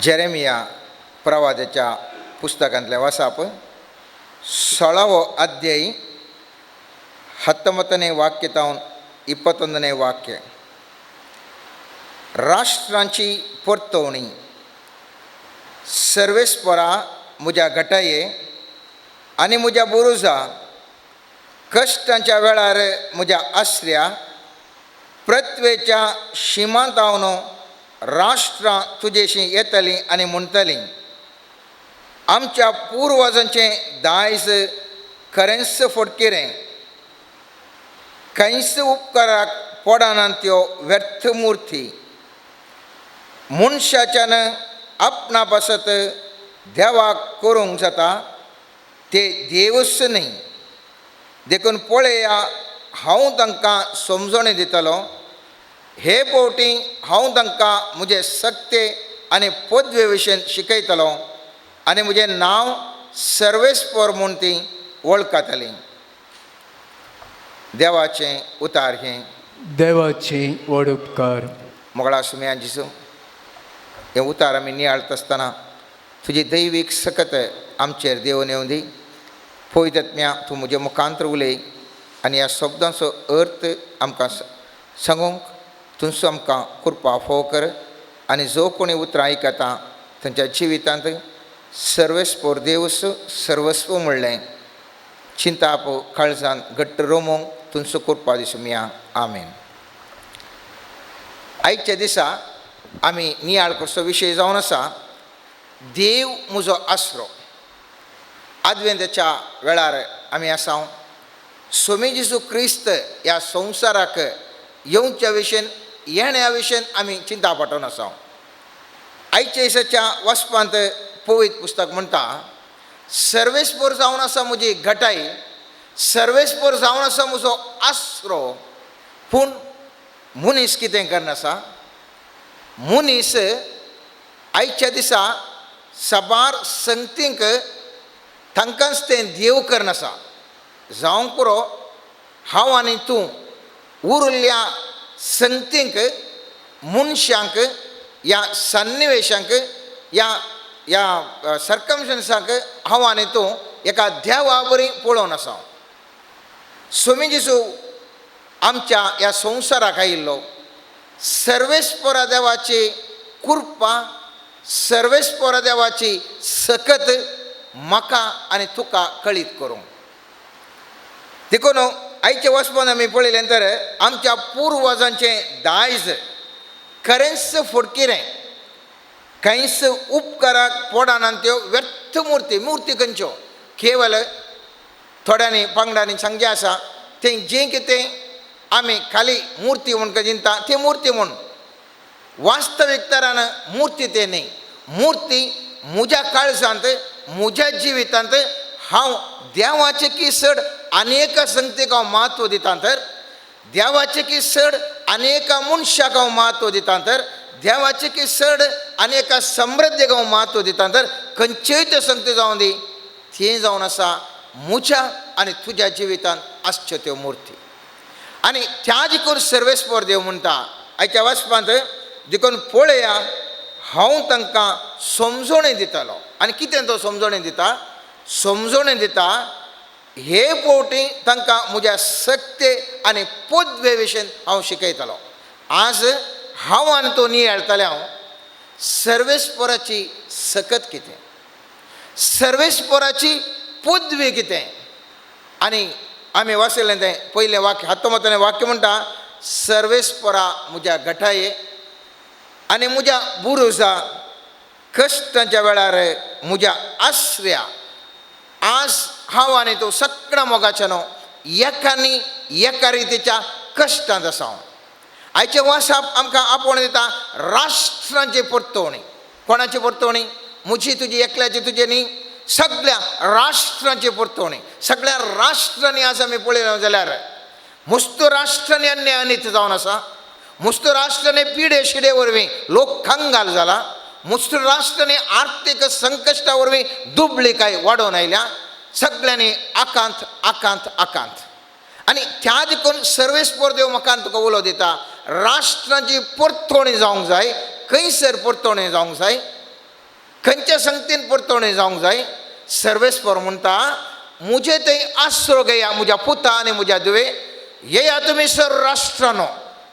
Jeremiah प्रवाद्याच्या पुस्तकांतले वाचप 16వ अध्याय 19ನೇ वाक्यतावन 21ನೇ वाक्य. राष्ट्रांची परतवणी. सर्वेस्परा म्हज्या गटाये आनी म्हज्या बुरुजा, कश्टांच्या वेळार म्हज्या आसऱ्या, पृथ्वेच्या शिमांतावन राष्ट्रां तुजेशी येतलीं आनी म्हणटलीं, आमच्या पुर्वजांचें दायज खरेंच फटकिरें, खंयच उपकाराक पडना त्यो व्यर्थ मुर्ती. मनशाच्यान आपणा पासत देवाक करूंक जाता ते देवच न्ही. देखून पळया, हांव तांकां समजोणी दितलो. हे फावटी हांव तांकां म्हजे सत्ते आनी पदवे विशीं शिकयतलो आनी म्हजें नांव सर्वेस्पर म्हूण तीं वळखतलीं. देवाचें उतार हें. देवाची व्हड उपकार. मोगळा सुमयान जिसू, हें उतार आमी नियाळत आसतना तुजी दैवीक सकत आमचेर देंवन येवं दी. पळयत्म्या तूं म्हजे मुखांतर उलय आनी ह्या शब्दांचो अर्थ आमकां सांगूंक तुमचो आमकां कृपा फोव कर. आनी जो कोणी उतरां आयकता तांच्या जिवितांत सर्वेस्पर देवस सर्वस्व म्हणलें चिंताप काळजान घट्ट रोमूंक तुमचो कृपा दिसुमिया. आमेन. आयच्या दिसा आमी नियाळ कसो विशय जावन आसा, देव म्हजो आसरो. आदवेंताच्या वेळार आमी आसां. स्वामी जेजू क्रिस्त ह्या संवसाराक येवच्या विशयीं येण्या विशयीं आमी चिंता पटोवन आसां. आयच्या दिसाच्या वचपांत पवित्र पुस्तक म्हणटा, सर्वेस्पर जावन आसा म्हजी घटाय, सर्वेस्पर जावन आसा म्हजो आसरो. पूण मनीस कितें करनासा? मनीस आयच्या दिसा साबार संगतींक तांकांच तें देव करनासा. जावंक पुरो हांव आनी तूं उरिल्ल्या संगतींक, मनशांक, ह्या सन्निवेशांक, ह्या सर्कमस्टन्सांक हांव आनी तूं एका देवा बरी पळोवन आसा. स्वामी जेजू आमच्या ह्या संवसाराक आयिल्लो. सर्वेस्परा देवाची कृपा, सर्वेस्परा देवाची सकत म्हाका आनी तुका कळीत करूंक. देखून आयच्या वचपान आमी पळयलें तर आमच्या पुर्वजांचें दायज खरेंच फटकिरें, खंयच उपकाराक पडना त्यो व्यर्थ मुर्ती. मुर्ती खंयच्यो? केवल थोड्यांनी पंगडांनी सांगचें आसा, तें जें कितें आमी खाली मुर्ती म्हणून चिंता ती मुर्ती म्हूण. वास्तवीक तरान मुर्ती तें न्ही. मुर्ती म्हज्या काळजांत, म्हज्या जिवितांत हांव देवाचे की चड अनेक संगतीक हांव म्हत्व दितां तर, देवाचे की चड अनेका मनशाक हांव म्हत्व दितां तर, देवाचे की चड अनेका समृद्धीक हांव म्हत्व दितां तर, खंयच्योय त्यो संगती जावं दी, ती जावन आसा म्हज्या आनी तुज्या जिवितांत आसच्यो त्यो मुर्ती. आनी त्या देखून सर्वेस्पर देव म्हणटा आयच्या वचपांत, देखून पळया, हांव तांकां समजोणी दितलो. आनी कितें तो समजोणी दिता? समजोणी दिता हे फावटी तांकां म्हज्या सत्ते आनी पदवे विशीं हांव शिकयतलो. आज हांव आनी तो नियाळटले हांव सर्वेस्पराची सकत कितें, सर्वेस्पराची पदवी कितें. आनी आमी वाचयलें तें पयलें वाक्य 19वें वाक्य म्हणटा, सर्वेस्परा म्हज्या गटाये आनी म्हज्या बुरुजा, कश्टांच्या वेळार म्हज्या आसऱ्या. आज हांव आनी तूं सगळ्या मोगाच्यानो एकानी एका रितीच्या कश्टांत आसा. आयचें वाचप आमकां आपोवन दिता राष्ट्रांची परतवणी. कोणाची परतवणी? म्हजी तुजी एकल्याची तुजे न्ही, सगळ्या राष्ट्रांची परतवणी. सगळ्या राष्ट्रांनी आज आमी पळयलें जाल्यार मुस्तो राष्ट्रांनी अन्याय अनित जावन आसा. मुस्तो राष्ट्रांनी पिडे शिडे वरवीं लोक कंगाल जाला. मुस्तो राष्ट्रांनी आर्थीक संकश्टा वरवीं दुबळीकाय वाडोवन आयल्या. सगळ्यांनी आकांत आकांत आकांत. आनी त्या देखून सर्वेस्पर देव म्हाका तुका उलो दिता, राष्ट्रांची परतवणी जावंक जाय. खंयसर परतवणी जावंक जाय. खंयच्या संगतीन परतवणी जावंक जाय सर्वेस्पर म्हणटा मुझे थंय आसरो घेया म्हज्या पुता आनी म्हज्या दुवे येया तुमी सर्राष्ट्रानो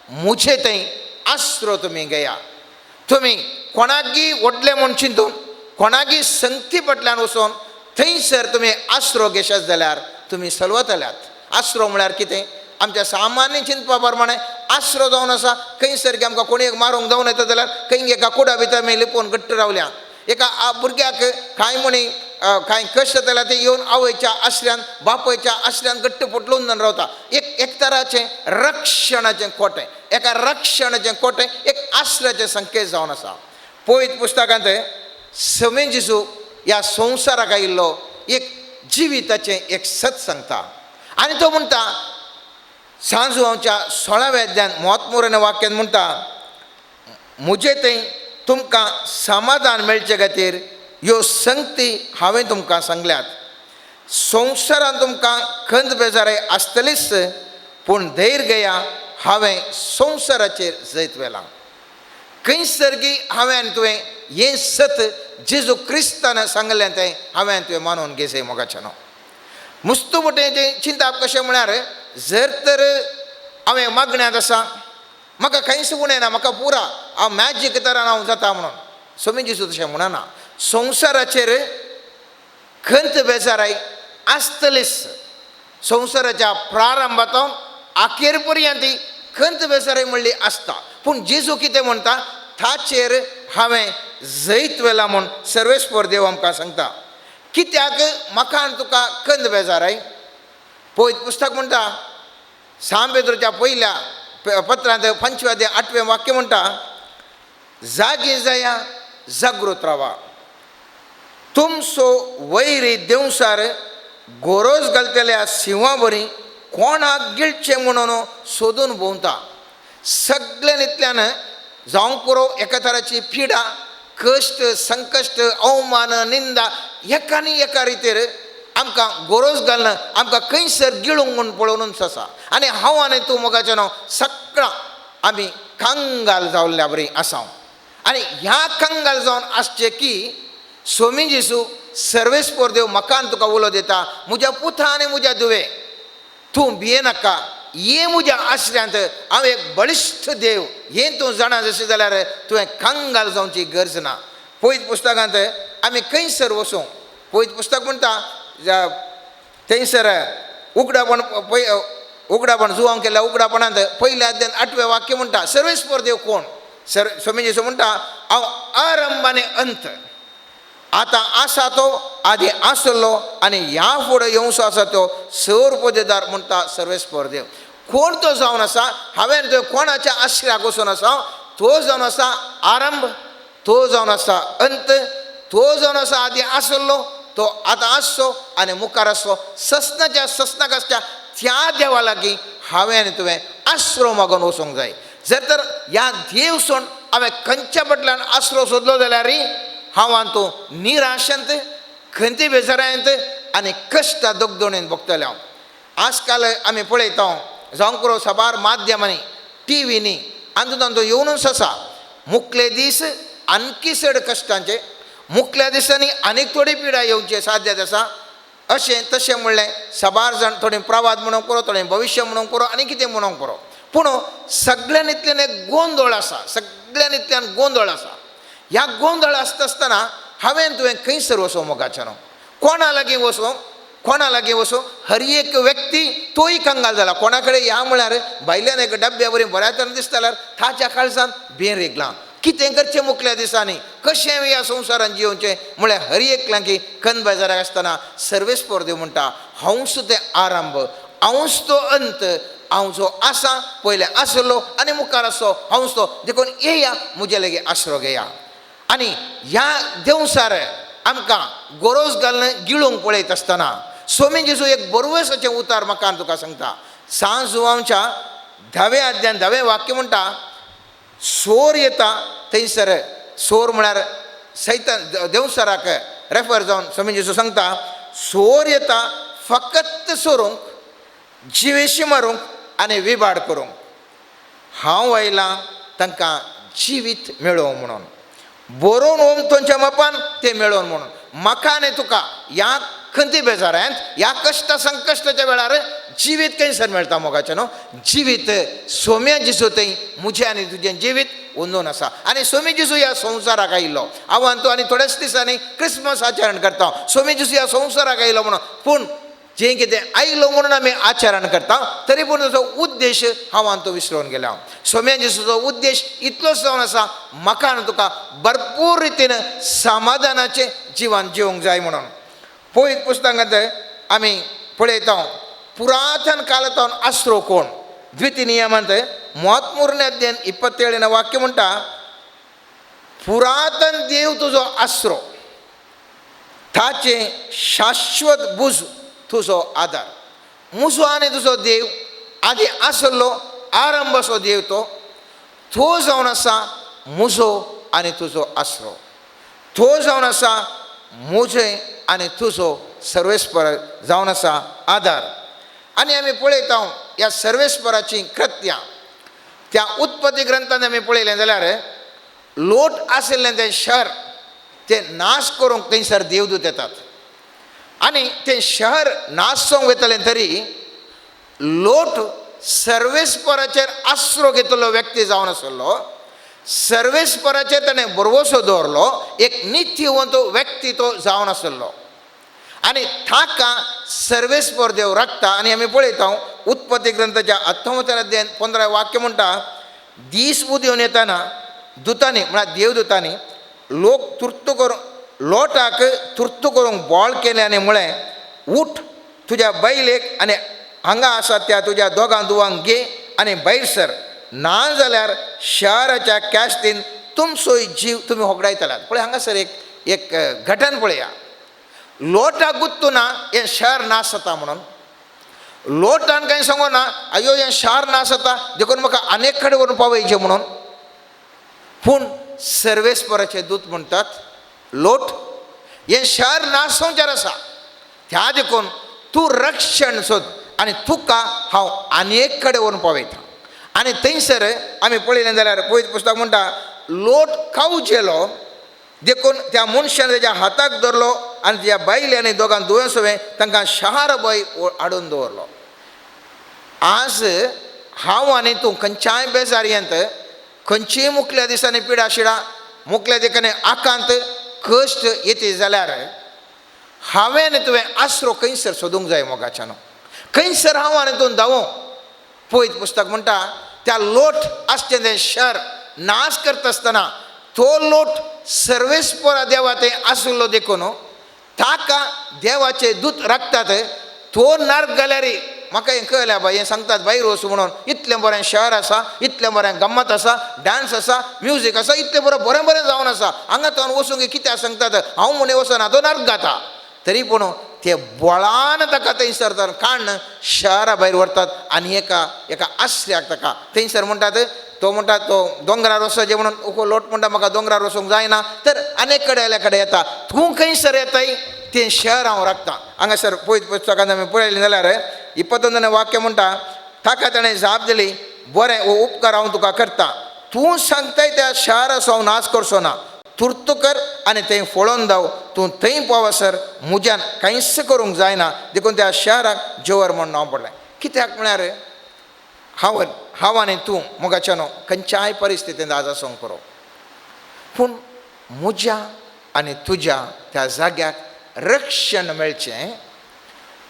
मुझे थंय आसरो तुमी घेया. तुमी कोणागी व्हडले म्हूण चिंतून कोणागी संगती फाटल्यान वचून थंयसर तुमी आसरो घेशात जाल्यार तुमी सलवतल्यात. आसरो म्हळ्यार कितें? आमच्या सामान्य चिंतपा प्रमाणे आसरो जावन आसा खंयसर की आमकां कोणी एक मारूंक जावन येता जाल्यार खंय एका कुडा भितर आमी लिपोवन घट्ट रावल्या. एका भुरग्याक कांय म्हणी कांय कश्ट जाता ते येवन आवयच्या आसऱ्यान बापयच्या आसऱ्यान घट्ट फुटलून जावन रावता. एक तराचें रक्षणाचें कोटें, एका रक्षणाचें कोटें एक आसऱ्याचें संकेत जावन आसा. पळयत पुस्तकांत समे जेजू ह्या संवसाराक आयिल्लो एक जिविताचें एक सत सांगता आनी तो म्हणटा सांजुवांच्या 16व्या अध्यायान मोतमोरणे वाक्यान म्हणटा मुझे थंय तुमकां समाधान मेळचे खातीर ह्यो संगती हांवें तुमकां सांगल्यात. संवसारान तुमकां खंत बेजाराय आसतलीच पूण धैर्य घेया हांवें संवसाराचेर जैत वेलां. खंयसर की हांवें आनी तुवें हें सत जेजू क्रिस्तान सांगलें तें हांवें आनी तुवें मानून घेजय मोगाच्यानो. मुस्तुबटेचें चिंताप कशें म्हळ्यार जर तर हांवें मागण्यांत आसा म्हाका खंयच उणें ना म्हाका पुरा हांव मॅजीक तरान हांव जाता म्हणून स्वामी जेजू तशें म्हणना. संवसाराचेर खंत बेजाराय आसतलीच. संवसाराच्या प्रारंभांतून अखेर पर्यंत खंत बेजाराय म्हणली आसता पूण जेजू कितें म्हणटा ताचेर हांवें जैत वेला म्हूण सर्वेस्पर देव आमकां सांगता. कित्याक म्हाका आनी तुका खंत बेजाराय? पळयत पुस्तक म्हणटा सांबेद्रोच्या पयल्या पत्रांत 5व्या अध्याय 8वें वाक्य म्हणटा जागी जाया जागृत रावा. तुमचो वैरी देवसार गोरोज घालतल्या सिंहा बरी कोणाक गिळचें म्हणून सोदून भोंवता. सगळ्यांतल्यान जावंक पुरो एका तराची पिडा कश्ट संकश्ट अवमान निंदा एकानी एका रितीर आमकां गोरोज घालना आमकां खंयसर गिळूंक म्हूण पळोवनूच आसा. आनी हांव आनी तूं मोगाचें न्हू सगळां आमी कांगाल जाल्ल्या बरी आसा. आनी ह्या कांगाल जावन आसचें की स्वामी जेजू सर्वेस्पर देव म्हाका आनी तुका उलो दिता म्हज्या पुता आनी म्हज्या दुवे तूं भियेनाका ये म्हज्या आश्र्यांत हांव एक बळिश्ठ देव हें तूं जाणा जशें जाल्यार तुवें कांगाल जावची गरज ना. पळयत पुस्तकांत आमी खंयसर वचूं पळयत पुस्तक म्हणटा थंयसर उगडापण जुवांक केल्या उगडापणांत पयल्या अध्यायान 8वें वाक्य म्हणटा सर्वेस्पर देव कोण? स्वामी जेजू म्हणटा हांव आरंभ आनी अंत आतां आसा तो आदी आसलो आनी ह्या फुडें येवचो आसा तो सर्वोपदेदार म्हणटा सर्वेस्पर देव. कोण तो जावन आसा? हांवें तो कोणाच्या आश्रयाक वचून आसा? तो जावन आसा आरंभ, तो जावन आसा अंत, तो जावन आसा आदी आसलो, तो आतां आसचो आनी मुखार आसचो. ससनाच्या ससनाक आसच्या त्या देवा लागीं हांवें आनी तुवें आसरो मागून वचूंक जाय. जर तर ह्या देव सोड हांवें खंयच्या फाटल्यान आसरो सोदलो जाल्यार हांव आनी तूं निराशेंत खंती बेजारायंत आनी कश्ट दोगदोणेन भोगतले. हांव आज काल आमी पळयता जावंक पुरो साबार माध्यमांनी टीव्हीनी आंतून येवनूच आसा मुखले दीस आणकी चड कश्टांचे मुखल्या दिसांनी आनीक थोडी पिडा येवची साध्य आसा. अशें तशें म्हणलें साबार जाण थोडें प्रवाद म्हणूंक पुरो थोडें भविश्य म्हणूंक पुरो आनी कितें म्हणूंक पुरो पूण सगळ्यांतल्यान एक गोंदळ आसा. सगळ्यांतल्यान गोंदळ आसा. ह्या गोंदळ आसतना हांवें तुवें खंयसर वचूं मोगाचें न्हू कोणा लागीं वचूं कोणा लागीं वचूं? हर एक व्यक्ती तोय कंगाल जाला. कोणा कडेन या म्हळ्यार भायल्यान एक डब्या बरी बऱ्या तरेन दिसता जाल्यार ताच्या काळजांत भेर रेगलां. कितें करचें मुखल्या दिसांनी कशें ह्या संवसारान जियोवचें म्हळ्यार हर एकल्यां की खंत बेजाराक आसतना सर्वेस्पर देव म्हणटा हांवच तें आरंभ हांवच तो अंत हांव जो आसा पयलें आसलो आनी मुखार आसो हांवच तो देखून येया म्हजे लेगीत आसरो घेया. आनी ह्या देवसार आमकां गोरोज घालून गिळूंक पळयत आसतना स्वामी जेजू एक बरोवसाचें उतार म्हाका आनी तुका सांगता. सांजुवांच्या 10व्या अध्यायान 10वें वाक्य म्हणटा सोर येता थंयसर सोर म्हळ्यार सैतान देवसाराक रेफर जावन स्वामी जेजू सांगता सोर येता फकत सोरूंक जिवेशी मारूंक आनी विबाड करूंक. हांव आयलां तांकां जिवीत मेळोवं म्हणून. बरोवन ओम थंयच्या मपान ते मेळोवन म्हणून म्हाका आनी तुका ह्या खंती बेजारांत ह्या कश्ट संकश्टाच्या वेळार जिवीत कैसर मेळटा मोगाचें न्हू. जिवीत सोम्या जिसू थंय मुजें आनी तुजें जिवीत ओंदून आसा. आनी सोमी जिसू ह्या संवसाराक आयिल्लो. हांव आनी तूं आनी थोड्याच दिसांनी क्रिस्मस आचरण करता. सोमी जिसू ह्या संवसाराक आयिल्लो म्हणून. पूण जें कितें आयिल्लो म्हणून आमी आचरण करता तरी पूण ताचो उद्देश हांव आनी तूं विसरोवन गेला. सोम्या जिसूचो उद्देश इतलोच जावन आसा म्हाका आनी तुका भरपूर रितीन समाधानाचें जिवन जिवंक जाय म्हणून. पळयत पुस्तकांत आमी पळयता पुरातन काळांतून आसरो कोण. द्वितीय नियमांत 33 अध्यायान 27 वाक्य म्हणटा पुरातन देव तुजो आसरो ताचे शाश्वत बुज तुजो आदार. मुजो आनी तुजो देव आदी आसलो आरंभाचो देव तो जावन आसा मुजो आनी तुजो आसरो. तो जावन आसा मुजें आनी तुजो सर्वेस्पर जावन आसा आदार. आनी आमी पळयता ह्या सर्वेस्पराची कृत्यां त्या उत्पत्ती ग्रंथांत आमी पळयलें जाल्यार लोट आशिल्लें तें शहर तें नाश करूंक थंयसर देवदूत येतात. आनी तें शहर नाश जावंक वयतलें तरी लोट सर्वेस्पराचेर आसरो घेतलो व्यक्ती जावन आसलो. सर्वेस्पराचेर ताणें भरवोसो दवरलो. एक नित्यवंत व्यक्ती तो जावन आसलो आनी ताका सर्वेस्पर देव राखता. आनी आमी पळयता उत्पत्ती ग्रंथाच्या 19 अध्यायान 15 वाक्य म्हणटा दीस उदेवन येताना दुतांनी म्हळ्यार देवदुतांनी लोक तुर्त करूंक लोटाक तुर्त करूंक बोळ केलें आनी म्हळें उठ तुज्या बैलेक आनी हांगा आसा त्या तुज्या दोगां दुवांक घे आनी भायर सर ना जाल्यार शाराच्या कॅस्तीन तुमचोय जीव तुमी होगडायतलात. पळय हांगासर एक घटन पळया. लोटाक गुत्तू ना हें शहर नाश जाता म्हणून. लोटान कांय सांगो ना अयो हें शार नाश जाता देखून म्हाका आनेक कडेन व्हरून पावयचें म्हणून. पूण सर्वेस्पराचे दूत म्हणटात लोट हें शहर नाश जावंचेर आसा त्या देखून तूं रक्षण सोद आनी तुका हांव आनेक कडेन व्हरून पावयता. आनी थंयसर आमी पळयलें जाल्यार पळयत पुस्तक म्हणटा लोट खावचेलो देखून त्या मनशान तेज्या हाताक धरलो आनी त्या बायले आनी दोगां दुयेंसोवें तांकां शार भंय हाडून दवरलो. आज हांव आनी तूं खंयच्याय बेजारयेंत खंयचीय मुखल्या दिसांनी पिडा शिडा मुखल्या दिकांनी आकांत कश्ट येती जाल्यार हांवें आनी तुवें आसरो खंयसर सोदूंक जाय मोगाच्यान. खंयसर हांव आनी तूं धांवो. पळयत पुस्तक म्हणटा त्या लोट आसचें तें शहर नाश करता आसतना तो लोट सर्वेस्परा देवा थंय आसलो देखून ताका देवाचे दूत राखतात. तो नर्क जाल्यार म्हाका हें कळल्या बाय हें सांगतात भायर वचूं म्हणून. इतलें बरें शहर आसा इतलें बरें गम्मत आसा डान्स आसा म्युजीक आसा इतलें बरें बरें जावन आसा हांगा तो वचूंक कित्याक सांगतात हांव म्हणे वचना तो नर्क जाता. तरी पूण ते बोळान ताका थंयसर तर काण शहरा भायर व्हरतात आनी एका आश्र्याक ताका थंयसर म्हणटात तो म्हणटा तो दोंगरार वचचें म्हणून ओको लोट म्हणटा म्हाका दोंगरार वचूंक जायना तर अनेक कडेन येता. तूं खंयसर येताय तें शहर हांव राखता. हांगासर पळयत पुस्तकांत आमी पळयलें जाल्यार 21 वाक्य म्हणटा ताका ताणें जाप दिली बरें हो उपकार हांव तुका करता. तूं सांगताय त्या शहराचो हांव नाश करचो ना. तुर्त कर आनी थंय पळोवन दाव. तूं थंय पावसर म्हज्यान कांयच करूंक जायना देखून त्या शहराक जोवर म्हूण नांव पडलें. कित्याक म्हळ्यार हांव आनी तूं मोगाच्यानो खंयच्याय परिस्थितींत आज आसूंक पुरो पूण म्हज्या आनी तुज्या त्या जाग्याक रक्षण मेळचें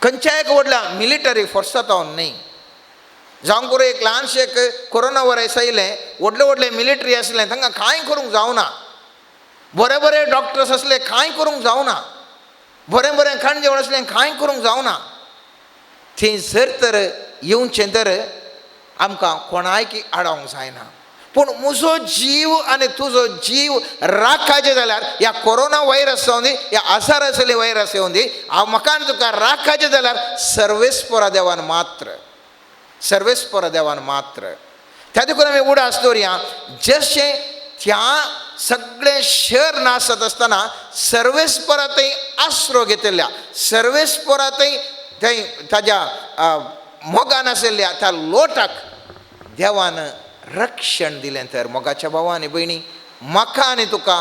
खंयच्याय एक व्हडल्या मिलिटरी फोर्सांत न्ही. जावंक पुरो एक ल्हानशें एक कोरोना वरायस आयलें व्हडलें मिलिटरी आसलें तांकां कांय करूंक जावना. बरें डॉक्टर्स असले कांय करूंक जावना. बरें खाण जेवण असलें कांय करूंक जावना. थंय जर तर येवचें तर आमकां कोणायकी आडावंक जायना. पूण म्हजो जीव आनी तुजो जीव राखायचें जाल्यार ह्या कोरोना व्हायरस जावं दी ह्या आजार आसले व्हायरस येवं दी म्हाका आनी तुका राखायचें जाल्यार सर्वेस्परा देवान मात्र त्या देखून आमी उडास दवरया. जशें त्या सगळे शहर नाश जाता आसतना सर्वेस्परा थंय आसरो घेतिल्ल्या सर्वेस्परा थंय ताज्या मोगान आशिल्ल्या त्या लोटाक देवान रक्षण दिलें. तर मोगाच्या भावा आनी भयणी म्हाका आनी तुका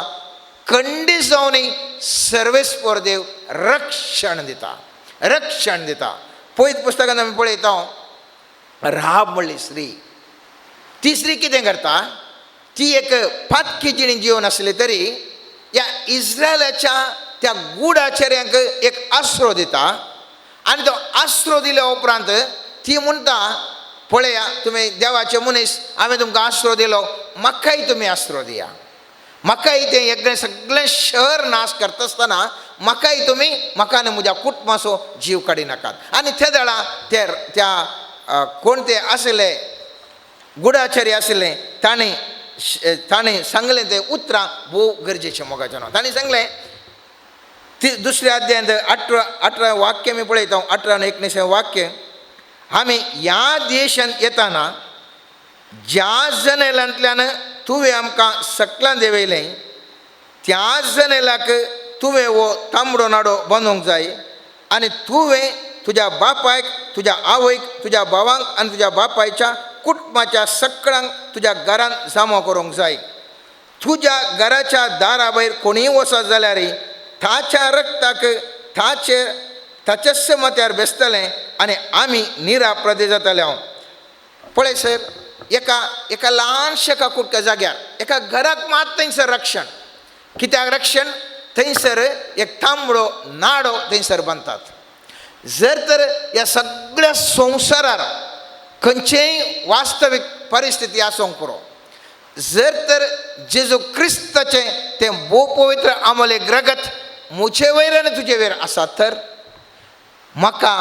खंडीत जावनी सर्वेस्पर देव रक्षण दिता. पयत पुस्तकान आमी पळयता राहाब म्हणली स्त्री. ती स्त्री कितें करता, ती एक पातकी जिणी जिवन आसली तरी ह्या इस्रायलाच्या त्या गूढाचार्यांक एक आसरो दिता. आनी तो आसरो दिल्या उपरांत ती म्हणटा, पळया तुमी देवाचे मनीस, हांवें तुमकां आसरो दिलो, म्हाकाय तुमी आसरो दिया. म्हाकाय तें एकडें सगळें शहर नाश करता आसतना म्हाकाय तुमी म्हाका आनी म्हज्या कुटुंबाचो जीव काडी नाकात. आनी त्या वेळा त्या कोण ते आसले गुडाचारी आसले ताणें सांगलें तें उतरां भोव गरजेचें मोगाचें न्हू. ताणें सांगलें ती दुसऱ्या अध्यायांत 18 वाक्य मी पळयता, 18 आनी 19 वाक्य. आमी ह्या देशांत येताना ज्या जनेलांतल्यान तुवें आमकां सकलां देंवयलें त्या जनेलाक तुवें हो तांबडो नाडो बांदूंक जाय. आनी तुवें तुज्या बापायक, तुज्या आवयक, तुज्या भावांक आनी तुज्या बापायच्या कुटुंबाच्या सगळ्यांक तुज्या घरांत जमा करूंक जाय. तुज्या घराच्या दारा भायर कोणीय वचत जाल्यार ताच्या रक्ताक ताच्याच माथ्यार बेसतलें आनी आमी निराप्रदे जातले. हांव पळय सर, एका ल्हानशा कुटक्या जाग्यार एका घराक मात थंयसर रक्षण. कित्याक रक्षण? थंयसर एक तांबडो नाडो थंयसर बांदतात. जर तर ह्या सगळ्या संवसारार खंयचेय वास्तवीक परिस्थिती आसूंक पुरो, जर तर जेजू क्रिस्ताचें तें भोव पवित्र आमोलें रगत म्हजे वयर आनी तुजे वयर आसा, तर म्हाका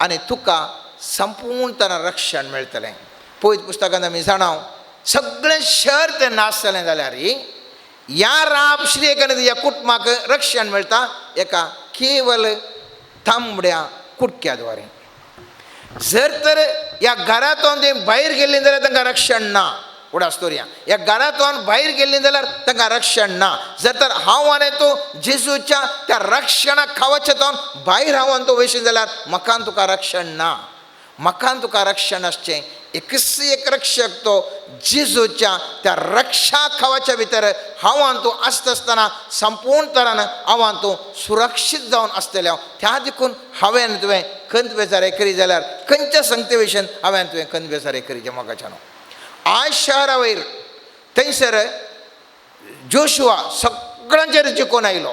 आनी तुका संपूर्णपणान रक्षण मेळटलें. पयत पुस्तकांत आमी जाणाव सगळें शहर तें नाश जालें जाल्यार ह्या राब श्रीयेक आनी ह्या कुटुंबाक रक्षण मेळटा एका केवल तांबड्या कुटक्या द्वारे. जर तर ह्या घरांतून ते भायर गेल्लीं जाल्यार तांकां रक्षण ना. उडास दवरया, ह्या घरांतून भायर गेल्लीं जाल्यार तांकां रक्षण ना. जर तर हांव आनी तूं जेजूच्या त्या रक्षणाक खावचेतून भायर हांव तूं वयशीं जाल्यार म्हाका तुका रक्षण ना. म्हाका तुका रक्षण आसचें एकच एक रक्षक तो जेजूच्या त्या रक्षा खावाच्या भितर हांव तूं आसता आसतना संपूर्ण तरान हांव तूं सुरक्षीत जावन आसतलें. त्या देखून हांवें तुवें खंत बेजारे करी जाल्यार खंयच्या संगते विशीं हांवें तुवें खंत बेजारे करीचें मोगाचें न्हू. आयज शहरा वयर थंयसर जोशुआ सगळ्यांचेर जिखून आयलो,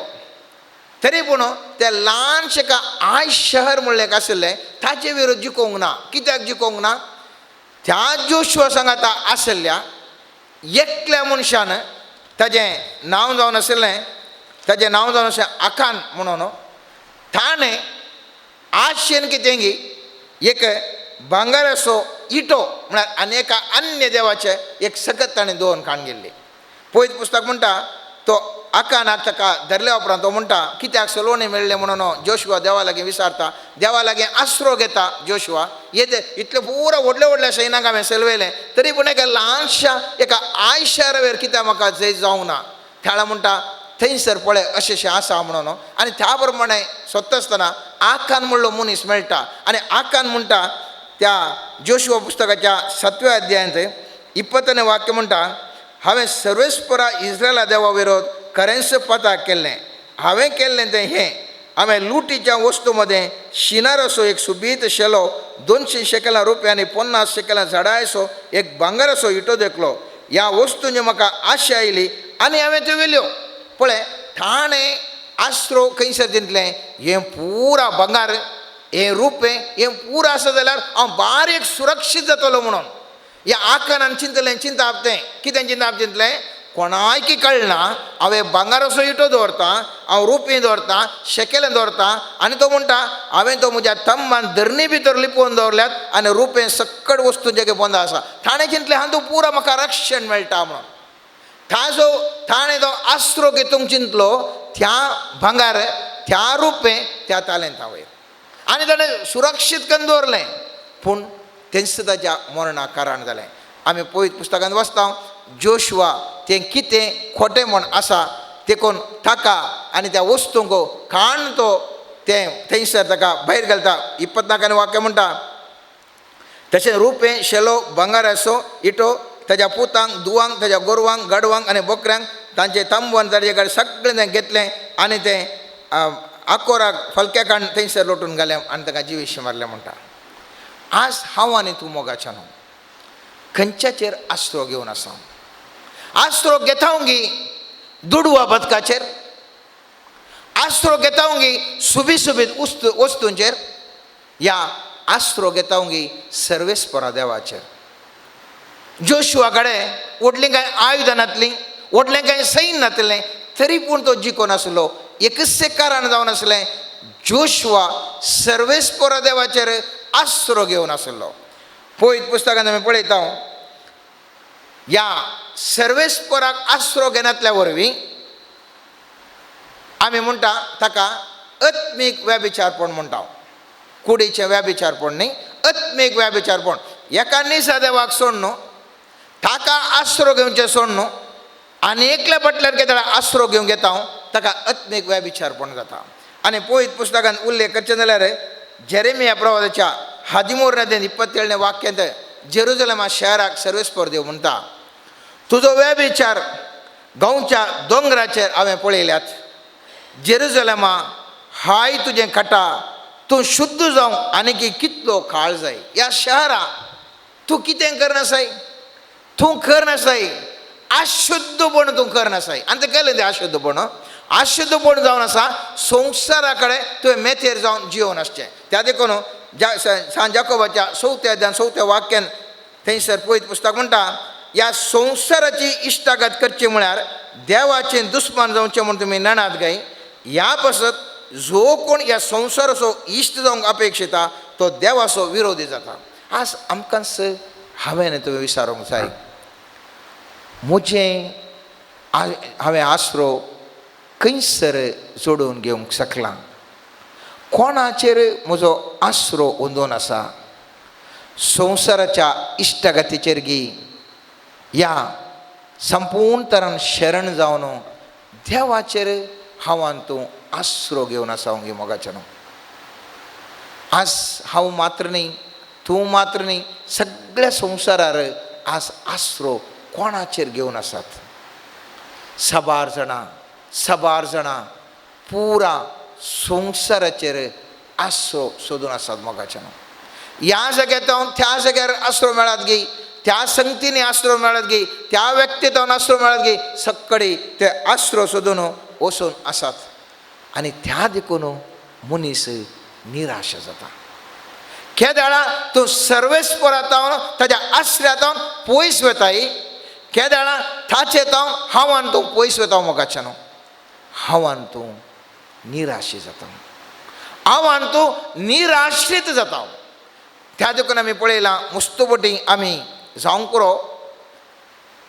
तरी पूण तें ल्हानशें आयज शहर म्हणलें आसलें ताचे विरोध जिखोवंक ना. कित्याक जिखोवंक ना? त्या जोशुआ सांगात आसल्या एकल्या मनशान ताजें नांव जावन आसलें, ताजें नांव जावन आसलें आकान म्हणून. ताणें आशेन कितें गी एक भांगराचो इटो म्हळ्यार आनेका अन्य देवाचे एक सकत ताणें दोन खाण गेल्ली. पयत पुस्तक म्हणटा तो आकानाक ताका धरल्या उपरांत तो म्हणटा कित्याक सलोणी मेळ्ळें म्हणून जोशुआ देवा लागीं विचारता. देवा लागीं आसरो घेता जोशुआ. इतले पुरो व्हडल्या सैनाक हांवें चलवयलें, तरी पूण एका ल्हानशा एका आयज शहरा वयर कित्याक म्हाका जैत जावंक ना. त्या म्हणटा थंयसर पळय अशें आसा म्हणून. आनी त्या प्रमाणे सोदता आसतना आकान म्हणलो मनीस मेळटा. आनी आकान म्हणटा त्या जोशुआ पुस्तकाच्या 7व्या अध्यायांत 20वें वाक्य म्हणटा, हांवें सर्वेस्परा इस्रायला देवा विरोध खरेंच पाताक केल्लें. हांवें केल्लें तें हें, हांवें लुटीच्या वस्तू मदें शिनाराचो एक सुबीत शेलो 200 शेकलां रुपया आनी 50 शेकलां झाडायचो एक भांगराचो इटो देखलो. ह्या वस्तूंची म्हाका आशा आयली आनी हांवें त्यो व्हेल्यो. पळय, ताणें आसरो खंयसर दितलें, हें पुरा भांगार, हें रुपें, हें पुरा आसा जाल्यार हांव बारीक सुरक्षीत जातलो म्हणून. ह्या आकानान चिंतलें, चिंताप तें कितें चिंताप चिंतलें, कोणायकी कळना हांवें भांगाराचो इटो दवरता, हांव रुपी दवरता, शेकेलें दवरता, आनी तो म्हणटा हांवें तो म्हज्या तंबान धरणी भितर लिपोवन दवरल्यात आनी रुपें सकट वस्तूंचे बंद आसा. ताणें चिंतलें हातूंत पुरो म्हाका रक्षण मेळटा म्हणून. ताणें तो आसरो घेवंक चिंतलो, त्या भांगार, त्या रुपें, त्या तालेंता वयर, आनी ताणें सुरक्षीत करून दवरलें. पूण तेंच ताच्या मरणाक कारण जालें. आमी पयत पुस्तकांत वाचता जोशुआ तें कितें खोटें म्हण आसा देखून ताका आनी त्या वस्तूंक खाण तो तें थंयसर ताका भायर घालता. 24वें वाक्य म्हणटा, तशें रुपें, शेलो, भांगाराचो इटो ताच्या पुतांक, दुवांक, ताच्या गोरवांक, गाडवांक आनी बकऱ्यांक तांचे तंबून ताजे कडेन सगळें तें घेतलें आनी तें आकोराक फलक्या काडून थंयसर लोटून घालें आनी ताका जिवेशी मारलें म्हणटा. आज हांव आनी तूं मोगाच्या न्हू, खंयच्याचेर आसरो घेवन आसा. आसरो घेता उगी दुडवा बदकाचेर, आसरो घेता उगी सुबीत वस्तूंचेर, या आसरो घेता उगी सर्वेस्परा देवाचेर. जोशुआ कडेन व्हडलीं कांय आयुधां नासलीं, व्हडलें कांय सैन्य नासलें, तरी पूण तो जिखून आसलो. एकच कारण जावन आसलें, जोशुआ सर्वेस्परा देवाचेर आसरो घेवन आसलो. पळयत पुस्तकांत आमी पळयता, या सर्वेस्पराक आसरो घेनातल्या वरवीं आमी म्हणटा ताका अत्मीक व्याभिचारपण म्हणटा. कुडीचें व्याभिचारपण न्ही, अत्मीक व्याभिचारपण. एका निसा देवाक सोड न्हू, ताका आसरो घेवचें सोड न्हू, आनी एकल्या फाटल्यान केन्ना आसरो घेवंक येता ताका अत्मीक व्याभिचारपण जाता. आनी पळयत पुस्तकांत उल्लेख करचें जाल्यार जेरेमिया प्रवादाच्या 13:27 वाक्यांत जेरुजलेमा शहराक सर्वेस्पर देव म्हणटा, तुजो व्याभिचार गांवच्या दोंगराचेर हांवें पळयल्यात. जेरुजलेमा हाय तुजें खटा, तूं शुद्ध जावंक आनीक कितलो काळ जाय. ह्या शहरा तूं कितें करनासाय, तूं करनासाय, अशुद्धपण तूं करनासाय. आनी तें केलें तें अशुद्धपण जावन आसा. संवसारा कडेन तुवें मेथेर जावन जिवन आसचें. त्या देखून सांत जाकोबाच्या 4 अध्यायान 4 वाक्यान थंयसर पळयत पुस्तक म्हणटा, ह्या संवसाराची इश्टागत करची म्हळ्यार देवाचें दुस्मान जावचें म्हूण तुमी नेणात गाय. ह्या पासत जो कोण ह्या संवसाराचो इश्ट जावंक अपेक्षिता तो देवाचो विरोधी जाता. आज आमकांच हांवें तुवें विचारूंक जाय, म्हजें हांवें आसरो खंयसर जोडून घेवंक शकलां, कोणाचेर म्हजो आसरो ओंदून आसा. संवसाराच्या इश्टागतीचेर गी, या संपूर्ण तरान शरण जावन देवाचेर हांव आनी तूं आसरो घेवन आसा गे मोगाच्या न्हू. आज हांव मात्र न्ही, तूं मात्र न्ही, सगळ्या संवसारार आज आसरो कोणाचेर घेवन आसात. साबार जाणां पुरा संवसाराचेर आसरो सोदून आसात मोगाच्या न्हू. ह्या जाग्यार त्या जाग्यार आसरो मेळत गे, त्या संगतींनी आसरो मेळत गे, त्या व्यक्तींत आसरो मेळत गे, सक्कडे ते आसरो सोदून वचून आसात. आनी त्या देखून मनीस निराश जाता. केदेळा तूं सर्वेस्परांत ताच्या आश्र्यांत पयस वताय, केदेळा ताचे हांव आनी तूं पयस वता मोगाच्या न्हू. हांव आनी तूं निराशी जाता, हांव आनी तूं निराश्रीत जाता. त्या देखून आमी पळयलां, मुस्तुबटी आमी जावंक पुरो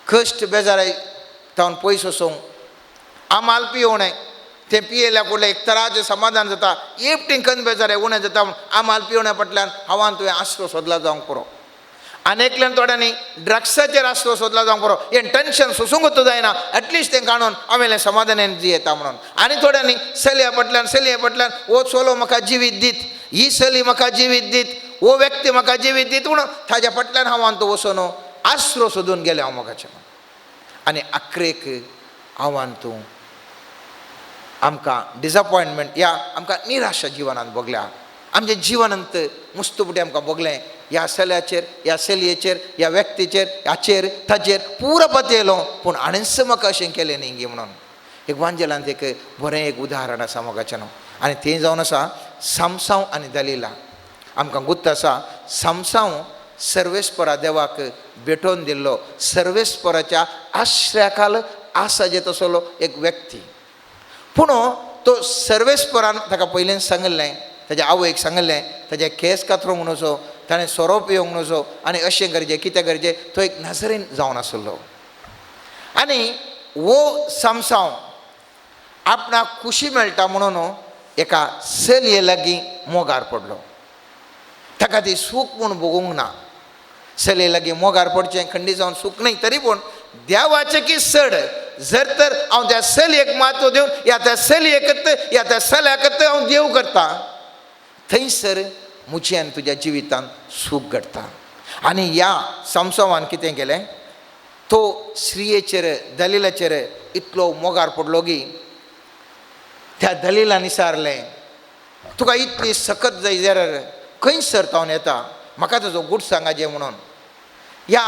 कश्ट बेजाराय जावन पयस वचूंक, आमाल पियोवणें तें पियेल्या फुडलें एक तराचें समाधान जाता. एकटीं खंय बेजारें उणें जाता म्हूण आमाल पियोवण्या फाटल्यान हांव आनी तुवें आसरो सोदला जावंक पुरो. आनेकल्यान थोड्यांनी ड्रग्साचेर आसरो सोदला जावंक पुरो. हें टेन्शन सुसूंकूच जायना, एटलिस्ट तें काडून हांवें समाधान जी येता म्हणून. आनी थोड्यांनी चलये फाटल्यान वो चलो म्हाका जिवीत दीत, ही चली म्हाका जिवीत दीत, वो व्यक्ती म्हाका जिवीत दीत म्हणून ताज्या फाटल्यान हांव आनी तूं वचून आसरो सोदून गेले हांव मोगाचें. आनी आख्रेक हांव आनी तूं आमकां डिसअपॉयंटमेंट या आमकां निराशा जिवनांत भोगल्या. आमचें जिवनांत मुस्तुबटी आमकां भोगलें ह्या चल्याचेर, ह्या चलयेचेर, ह्या व्यक्तीचेर, हाचेर ताचेर पुरो पत येयलो, पूण आनीच म्हाका अशें केलें न्ही गे म्हणून. एक वांजेलांत एक बरें एक उदाहरण आसा मोगाचें न्हू. आनी तें जावन आसा सामसांव आनी दलिला. आमकां गुर्त आसा, सामसांव सर्वेस्परा देवाक भेटोवन दिल्लो, सर्वेस्पराच्या आश्र्याखाल आसाजेत असलो एक व्यक्ती. पूण तो सर्वेस्परान ताका पयलीं सांगलें, ताज्या आवयक सांगलें ताजे केस कातरूंक नजो, ताणें सोरो पियोंक नजो, आनी अशें गरजे कितें गरजे तो एक नजरेन जावन आसलो. आनी वो सामसांव आपणाक खुशी मेळटा म्हणून एका चलये लागीं मोगार पडलो. ताका ती सूख म्हूण भोगूंक ना. चलये लागीं मोगार पडचें खंडी जावन सूख न्ही, तरी पूण देवाचें की चड जर तर हांव त्या चलयेक म्हत्व दिवन या त्या चलयेकच या त्या चल्याकच हांव देव करता, थंयसर म्हजी आनी तुज्या जिवितांत सूख घडटा. आनी ह्या सामसावान कितें केलें, तो स्त्रियेचेर दलिलाचेर इतलो मोगार पडलो की त्या दलीला निसारलें तुका इतली सकत जाय जाल्यार खंय सरतावन येता म्हाका तुजो गूट सांगाजे म्हणून. ह्या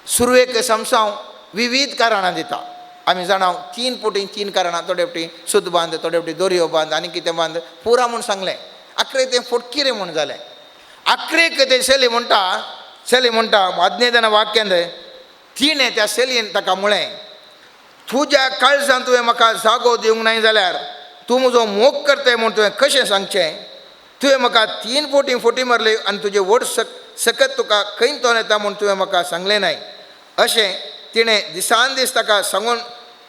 सुरवेक समसाव विविध कारणां दिता. आमी जाणाव 3 पुटी 3 कारणां, थोडे फावटी सूत बांद, थोडे फावटी दोरयो बांद, आनी कितें बांद, पुरा म्हूण सांगलें. आखरे तें फोटकिरें म्हूण जालें. आखरेक ते सेली म्हणटा आज्ञेदना वाक्यांत तिणें त्या सेलयेन ताका म्हळें, तुज्या काळजांत तुवें म्हाका जागो दिवंक नाय जाल्यार तूं म्हजो मोग करताय म्हूण तुवें कशें सांगचें. तुवें म्हाका 3 फावटी फोटी मारली आनी तुजें व्हड सकत तुका खंय तोन येता म्हूण तुवें म्हाका सांगलें नाय. अशें तिणें दिसान दीस ताका सांगून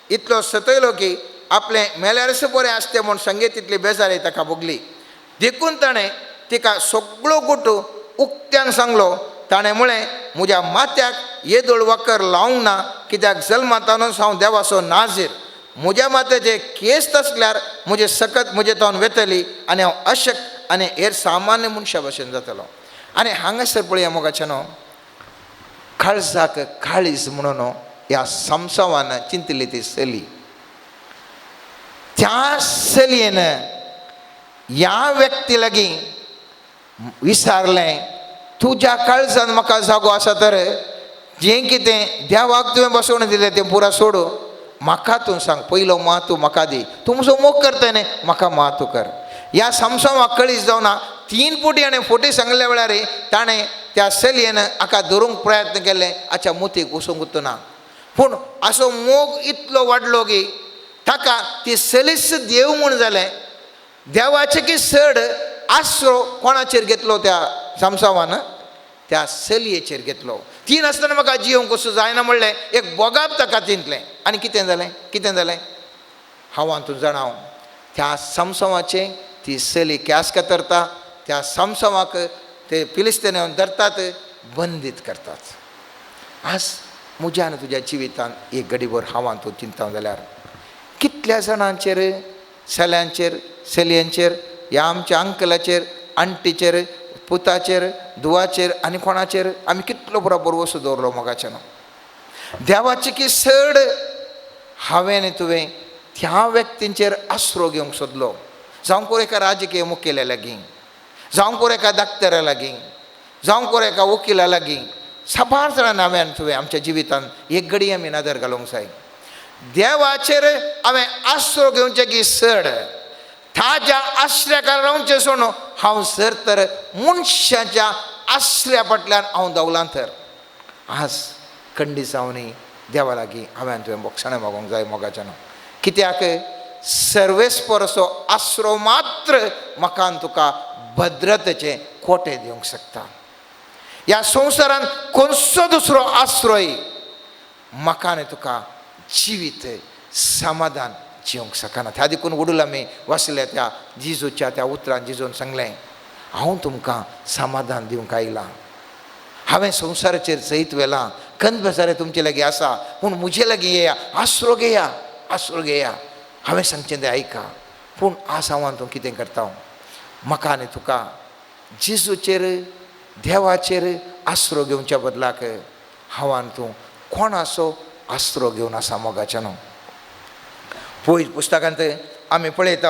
इतलो सतयलो की आपलें मेल्यारच बरें आसतें म्हूण सांगे तितली बेजारी ताका भोगली. देखून ताणें तिका सगळो गुटू उक्त्यान सांगलो. ताणें म्हळें, म्हज्या माथ्याक येदोळ वाकर लावंक ना, कित्याक जल्मातानूच हांव देवाचो नाजीर. म्हज्या माथ्याचे केस तसल्यार म्हजे सकत म्हजे तोंड वेतली आनी हांव अशक्त आनी हेर सामान्य मनशा भशेन जातलो. आनी हांगासर पळया मोगाचेनो, काळजाक काळीज म्हणून ह्या समसावान चिंतली ती सली. त्या सलयेन ह्या व्यक्ती लागीं विचारलें, तुज्या काळजान म्हाका जागो आसा तर जें कितें देवाक तुवें बसोवन दिलें तें पुरा सोडू, म्हाका तूं सांग. पयलो मात तूं म्हाका दी. तूं म्हजो मोग करता न्ही, म्हाका मात तूं कर. ह्या समसावाक कळीज जावना. 3 पुटी आनी फोटी सांगल्या वेळार ताणें त्या सलयेन हाका धरूंक प्रयत्न केले. अच्छा मुतीक वसूंक ना. पूण असो मोग इतलो वाडलो की ताका ती सलीच देव म्हूण जालें. देवाचे की चड आसरो कोणाचेर घेतलो त्या समसावान, त्या सलयेचेर घेतलो. ती नासतना म्हाका जिवंक कसो जायना म्हणलें. एक बोगाप ताका चिंतलें. आनी कितें जालें हांव तूं जाणाव, त्या समसावाचे ती सली क्यास कातरता. त्या समसावाक ते फिलिस्तीन धरतात, बंदीत करतात. आज म्हज्या आनी तुज्या जिवितान एक घडीभर हांव तूं चिंता जाल्यार कितल्या जाणांचेर, सल्यांचेर, सलयेंचेर, ह्या आमच्या अंकलाचेर, आंटीचेर, पुताचेर, धुवाचेर आनी कोणाचेर आमी कितलो बरोबर वसू दवरलो मोगाचेनो. देवाचे की चड हांवें तुवें त्या व्यक्तींचेर आसरो घेवंक सोदलो. जावं कोण एका राजकीय मुखेल्या लागीं, जावं कोण एका दाक्तरा लागीं, जावं कोण एका वकिला लागीं, साबार जाणां हांवें तुवें आमच्या जिवितान एक घडी आमी नदर घालूंक जाय. देवाचेर हांवें आसरो घेवचें की चड ताज्या आश्र्याकार रावचें सोडून हांव जर तर मनशाच्या आश्र्या फाटल्यान हांव धांवलां तर आज खंडी जावनी देवा लागीं हांवें तुवें बोक्षणां मागोवंक जाय मोगाचेनो. कित्याक सर्वेस्परसो आसरो मात्र म्हाका आनी तुका भद्रतेचे कोटे दिवंक शकता. ह्या संवसारान खंयचो दुसरो आसरोय म्हाका आनी तुका जिवीत समाधान जिवंक शकना. त्या देखून वडूल आमी वाचल्या त्या जिजूच्या त्या उतरान जिजून सांगलें, हांव तुमकां समाधान दिवंक आयलां. हांवें संवसाराचेर जैत वेलां, कंद बेजारे तुमचे लागीं आसा, पूण म्हजे लागीं येया, आसरो घेया. हांवें सांगचें तें आयका. पूण आज हांव तूं कितें करता, म्हाका आनी तुका जिजूचेर, देवाचेर आसरो घेवच्या बदलाक हांव आनी तूं कोणाचो आसरो घेवन आसा मोगाचेनो. पळय पुस्तकांत आमी पळयता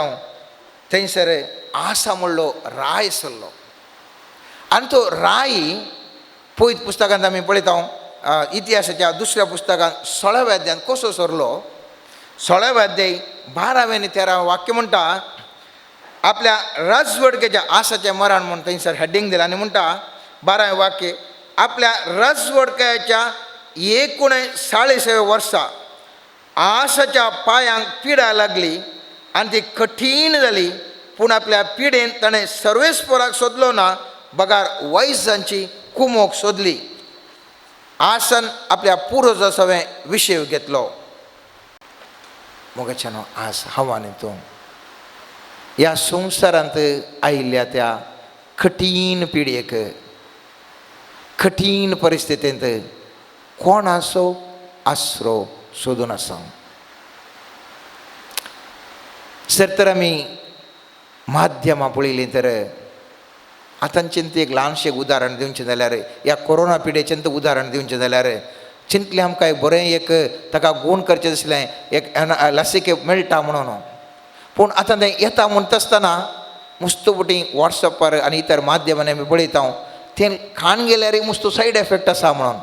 थंयसर आसा म्हणलो राय सरलो. आनी तो राय पळयत पुस्तकांत आमी पळयता इतिहासाच्या 2ऱ्या पुस्तकांत 16व्या अध्यायान कसो सरलो. 16व्या अध्याय 12वें आनी 13वें वाक्य म्हणटा, आपल्या राजवडकेच्या आसाचें मरण म्हूण थंयसर हेडिंग दिलां आनी म्हणटा 12वें वाक्य, आपल्या राजवडक्याच्या 39व्या वर्सा आसाच्या पांयांक पिडा लागली आनी ती कठीण जाली. पूण आपल्या पिडेन ताणें सर्वेस्पराक सोदलो ना, बगार वैजांची कुमोक सोदली. आसान आपल्या पुरोजा सवें विशय घेतलो. मोगाचेनो आज हांव आनी तूं ह्या संवसारांत आयिल्ल्या त्या कठीण पिडयेक, कठीण परिस्थितींत कोणाचो आसरो सोदून आसा. जर तर आमी माध्यमां पळयलीं तर आतांचें एक ल्हानशें उदाहरण दिवचें जाल्यार ह्या कोरोना पिडेचें उदाहरण दिवचें जाल्यार चिंतलें आमकां एक बरें एक ताका गूण करचें दिसलें एक लसिके मेळटा म्हणून पूण आतां तें येता म्हणटा आसतना मुस्तुबटी वॉट्सॅपार आनी इतर माध्यमांनी आमी पळयता तें खाण गेल्यार मुस्तो सायड इफेक्ट आसा म्हणून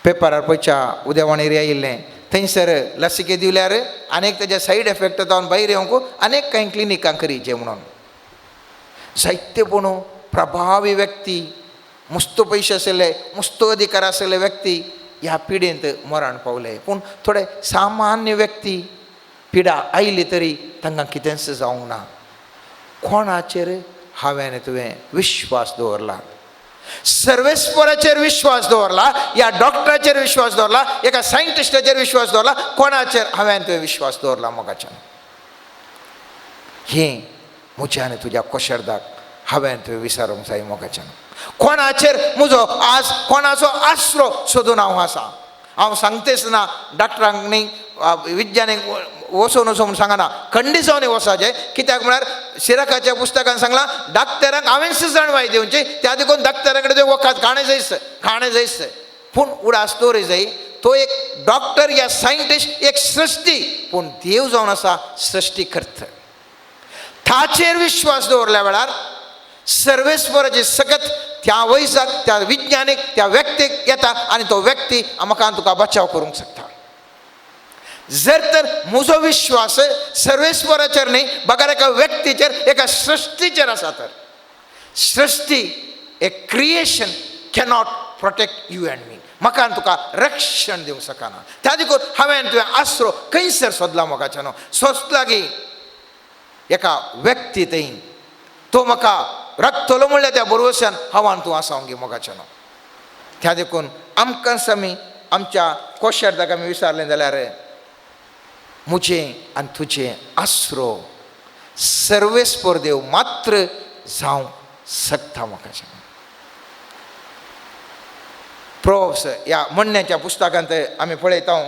पेपरार पयच्या उद्यावाणीर येयिल्लें थंयसर लसिके दिल्यार आनीक तेजे सायड इफेक्ट जावन भायर येवंक आनीक कांय क्लिनिकां करीचे म्हणून जायते पूण प्रभावी व्यक्ती मुस्तो पयशे आशिल्ले मुस्तो अधिकार आशिल्ले व्यक्ती ह्या पिडेंत मरण पावले पूण थोडे सामान्य व्यक्ती पिडा आयली तरी तांकां कितेंच जावंक ना कोणाचेर हांवें तुवें विश्वास दवरला सर्वेस्पराचेर विश्वास दवरला या डॉक्टराचेर विश्वास दवरला एका सायंटिस्टाचेर विश्वास दवरला कोणाचेर हांवें तुवें विश्वास दवरला मोगाच्यान हें म्हज्या आनी तुज्या कोशरदाक हांवें तुवें विचारूंक जाय मोगाच्यान कोणाचेर म्हजो आज कोणाचो आसरो सोदून हांव आसा हांव सांगतेच ना डॉक्टरांक न्ही विज्ञानीक वचून म्हणून सांगना खंडी जावन वचाचें कित्याक म्हळ्यार सिराकाच्या पुस्तकान सांगलां डाक्टरांक हांवें जाणवाय दिवची त्या देखून डाक्टरा कडेन वखात खाणें जायच पूण उडास दवरी जाय तो एक डॉक्टर या सायंटिस्ट एक सृश्टी पूण देव जावन आसा सृश्टीकर्ता ताचेर विश्वास दवरल्या वेळार सर्वेस्पराची सकत त्या वयसाक त्या विज्ञानीक त्या व्यक्तीक येता आनी तो व्यक्ती म्हाका तुका बचाव करूंक शकता जर तर म्हजो विश्वास सर्वेस्पराचेर न्ही बगर एका व्यक्तीचेर एका सृश्टीचेर आसा तर सृश्टी a creation cannot protect you and me म्हाका तुका रक्षण दिवंक शकना त्या देखून हांवें तुवें आसरो खंयसर सोदला मोगाच्यान सोंसला गी एका व्यक्ती थंय तो म्हाका रक्तलो म्हणल्या त्या बरोवशान हांवान तूं आसावंक गे मोगाच्यान त्या देखून आमकांच आमी आमच्या कोशर्दाक आमी विचारलें जाल्यार मुजें आनी तुजें आसरो सर्वेस्पर देव मात्र जावंक शकता मोगाच्यान प्रोव्स ह्या म्हणण्याच्या पुस्तकांत आमी पळयता